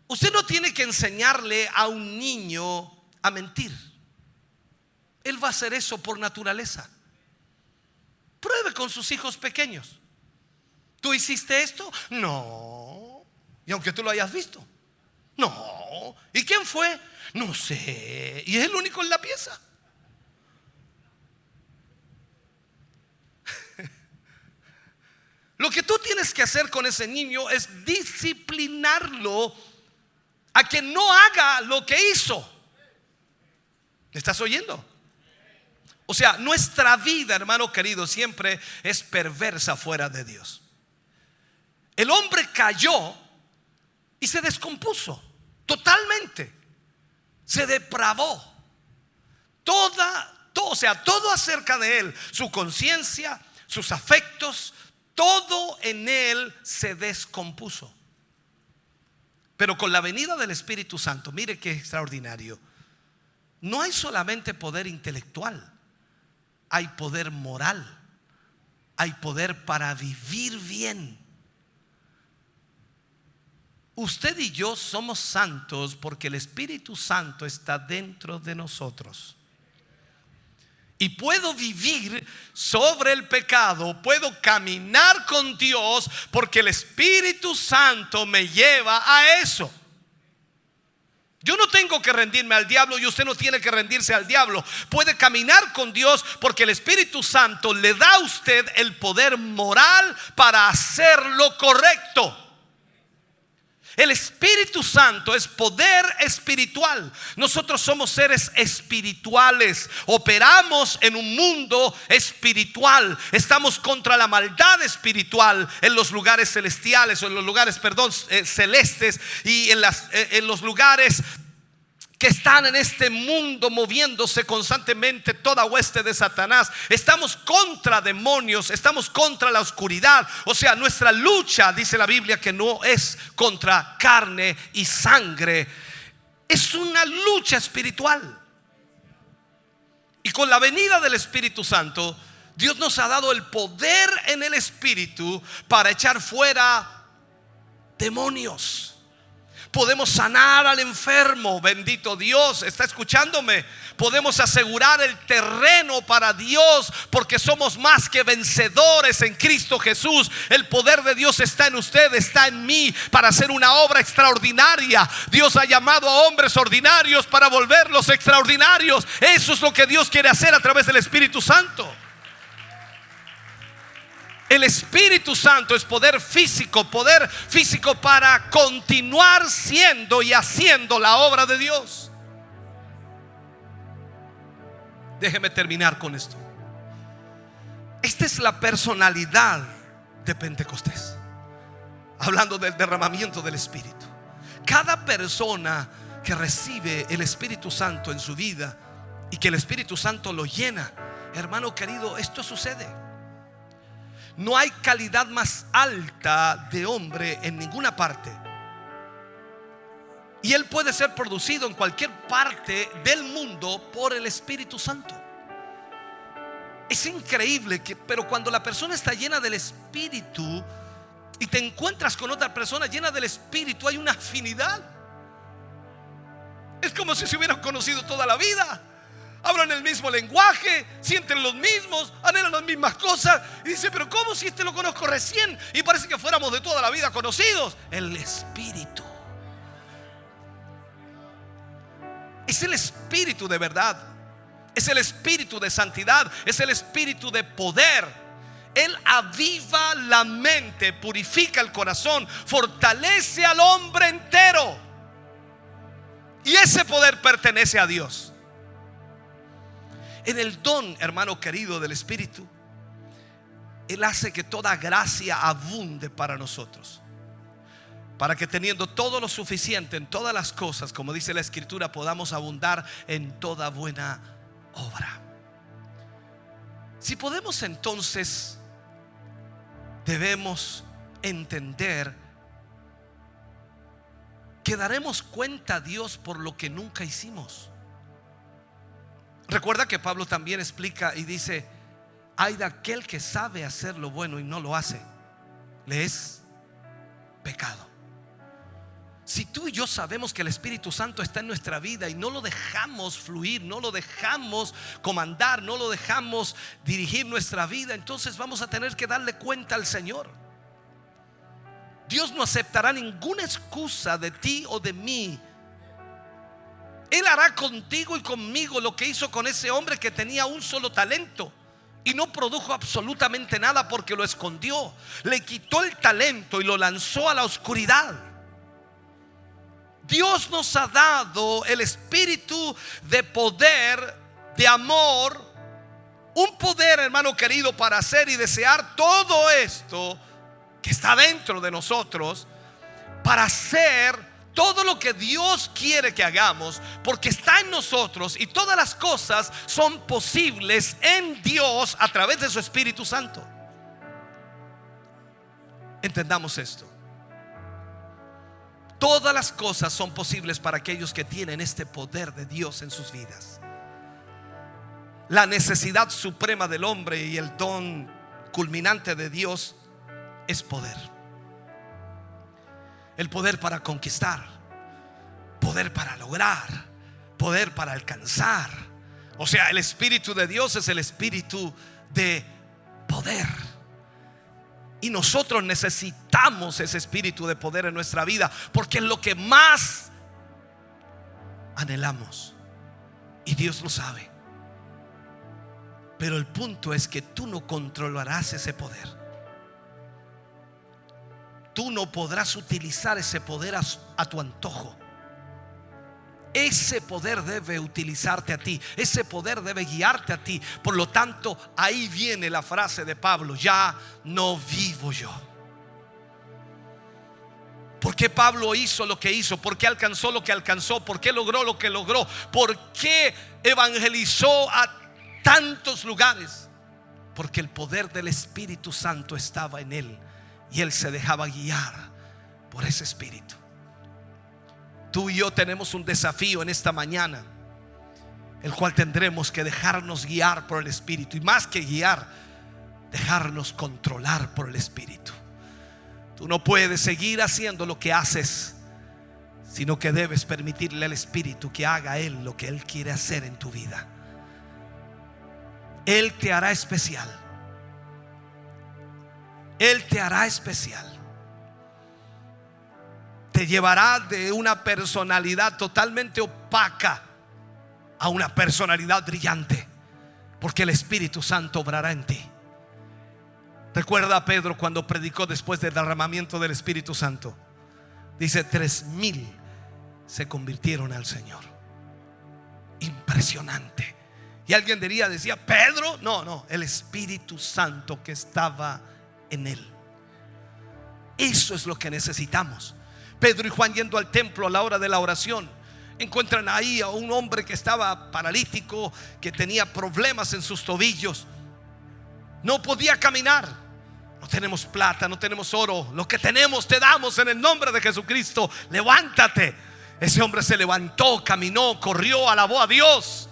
usted no tiene que enseñarle a un niño a mentir. Él va a hacer eso por naturaleza. Pruebe con sus hijos pequeños. ¿Tú hiciste esto? No. Y aunque tú lo hayas visto, no. ¿Y quién fue? No sé. Y es el único en la pieza. Lo que tú tienes que hacer con ese niño es disciplinarlo a que no haga lo que hizo. ¿Me estás oyendo? O sea, nuestra vida, hermano querido, siempre es perversa fuera de Dios. El hombre cayó y se descompuso totalmente. Se depravó. Todo acerca de él, su conciencia, sus afectos, todo en él se descompuso. Pero con la venida del Espíritu Santo, mire qué extraordinario. No hay solamente poder intelectual, hay poder moral, hay poder para vivir bien. Usted y yo somos santos porque el Espíritu Santo está dentro de nosotros. Y puedo vivir sobre el pecado, puedo caminar con Dios porque el Espíritu Santo me lleva a eso. Yo no tengo que rendirme al diablo y usted no tiene que rendirse al diablo. Puede caminar con Dios porque el Espíritu Santo le da a usted el poder moral para hacer lo correcto. El Espíritu Santo es poder espiritual. Nosotros somos seres espirituales. Operamos en un mundo espiritual. Estamos contra la maldad espiritual en los lugares celestiales, o en los lugares, celestes, y en los lugares que están en este mundo moviéndose constantemente, toda hueste de Satanás. Estamos contra demonios, estamos contra la oscuridad. O sea, nuestra lucha, dice la Biblia, que no es contra carne y sangre, es una lucha espiritual. Y con la venida del Espíritu Santo, Dios nos ha dado el poder en el Espíritu para echar fuera demonios. Podemos sanar al enfermo, bendito Dios, ¿está escuchándome? Podemos asegurar el terreno para Dios porque somos más que vencedores en Cristo Jesús. El poder de Dios está en usted, está en mí para hacer una obra extraordinaria. Dios ha llamado a hombres ordinarios para volverlos extraordinarios. Eso es lo que Dios quiere hacer a través del Espíritu Santo. El Espíritu Santo es poder físico para continuar siendo y haciendo la obra de Dios. Déjeme terminar con esto. Esta es la personalidad de Pentecostés, hablando del derramamiento del Espíritu. Cada persona que recibe el Espíritu Santo en su vida y que el Espíritu Santo lo llena, hermano querido, esto sucede. No hay calidad más alta de hombre en ninguna parte. Y él puede ser producido en cualquier parte del mundo por el Espíritu Santo. Es increíble pero cuando la persona está llena del Espíritu y te encuentras con otra persona llena del Espíritu, hay una afinidad. Es como si se hubieran conocido toda la vida. Hablan el mismo lenguaje, sienten los mismos, anhelan las mismas cosas. Y dice: pero ¿cómo si lo conozco recién? Y parece que fuéramos de toda la vida conocidos. El Espíritu. Es el Espíritu de verdad. es el espíritu de santidad, es el espíritu de poder. Él aviva la mente, purifica el corazón, fortalece al hombre entero. Y ese poder pertenece a Dios. En el don, hermano querido, del Espíritu, Él hace que toda gracia abunde para nosotros, para que teniendo todo lo suficiente en todas las cosas, como dice la Escritura, podamos abundar en toda buena obra. Si podemos, entonces debemos entender que daremos cuenta a Dios por lo que nunca hicimos. Recuerda que Pablo también explica y dice: hay de aquel que sabe hacer lo bueno y no lo hace, le es pecado. Si tú y yo sabemos que el Espíritu Santo está en nuestra vida y no lo dejamos fluir, no lo dejamos comandar, no lo dejamos dirigir nuestra vida, entonces vamos a tener que darle cuenta al Señor. Dios no aceptará ninguna excusa de ti o de mí. Él hará contigo y conmigo lo que hizo con ese hombre que tenía un solo talento y no produjo absolutamente nada porque lo escondió. Le quitó el talento y lo lanzó a la oscuridad. Dios nos ha dado el espíritu de poder, de amor, un poder, hermano querido, para hacer y desear todo esto que está dentro de nosotros, para hacer todo lo que Dios quiere que hagamos, porque está en nosotros y todas las cosas son posibles en Dios a través de su Espíritu Santo. Entendamos esto. Todas las cosas son posibles para aquellos que tienen este poder de Dios en sus vidas. La necesidad suprema del hombre y el don culminante de Dios es poder. El poder para conquistar, poder para lograr, poder para alcanzar. O sea, el Espíritu de Dios es el espíritu de poder. Y nosotros necesitamos ese espíritu de poder en nuestra vida, porque es lo que más anhelamos. Y Dios lo sabe. Pero el punto es que tú no controlarás ese poder. Tú no podrás utilizar ese poder a tu antojo. Ese poder debe utilizarte a ti. Ese poder debe guiarte a ti. Por lo tanto, ahí viene la frase de Pablo: ya no vivo yo. ¿Por qué Pablo hizo lo que hizo? ¿Por qué alcanzó lo que alcanzó? ¿Por qué logró lo que logró? ¿Por qué evangelizó a tantos lugares? Porque el poder del Espíritu Santo estaba en él y él se dejaba guiar por ese espíritu. Tú y yo tenemos un desafío en esta mañana, el cual tendremos que dejarnos guiar por el Espíritu. Y más que guiar, dejarnos controlar por el Espíritu. Tú no puedes seguir haciendo lo que haces, sino que debes permitirle al Espíritu que haga Él lo que Él quiere hacer en tu vida. Él te hará especial. Él te hará especial. Te llevará de una personalidad totalmente opaca a una personalidad brillante, porque el Espíritu Santo obrará en ti. Recuerda a Pedro cuando predicó después del derramamiento del Espíritu Santo. Dice: 3,000 se convirtieron al Señor. Impresionante. Y alguien decía: Pedro. No, el Espíritu Santo que estaba en él. Eso es lo que necesitamos. Pedro y Juan, yendo al templo a la hora de la oración, encuentran ahí a un hombre que estaba paralítico, que tenía problemas en sus tobillos, no podía caminar. No tenemos plata, no tenemos oro, lo que tenemos te damos en el nombre de Jesucristo, levántate. Ese hombre se levantó, caminó, corrió, alabó a Dios.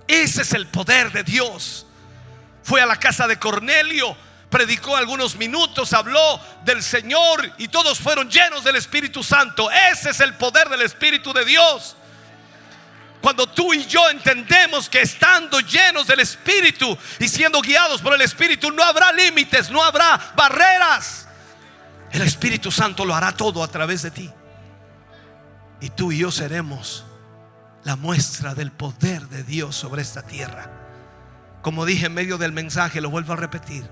Ese es el poder de Dios. Fue a la casa de Cornelio, predicó algunos minutos, habló del Señor y todos fueron llenos del Espíritu Santo. Ese es el poder del Espíritu de Dios. Cuando tú y yo entendemos que estando llenos del Espíritu y siendo guiados por el Espíritu, no habrá límites, no habrá barreras. El Espíritu Santo lo hará todo a través de ti. Y tú y yo seremos la muestra del poder de Dios sobre esta tierra. Como dije en medio del mensaje, lo vuelvo a repetir: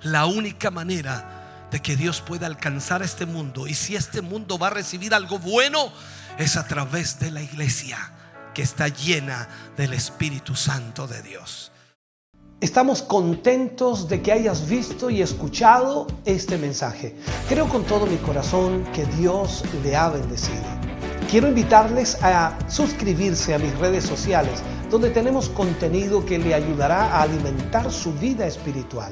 la única manera de que Dios pueda alcanzar este mundo, y si este mundo va a recibir algo bueno, es a través de la iglesia que está llena del Espíritu Santo de Dios. Estamos contentos de que hayas visto y escuchado este mensaje. Creo con todo mi corazón que Dios le ha bendecido. Quiero invitarles a suscribirse a mis redes sociales, donde tenemos contenido que le ayudará a alimentar su vida espiritual.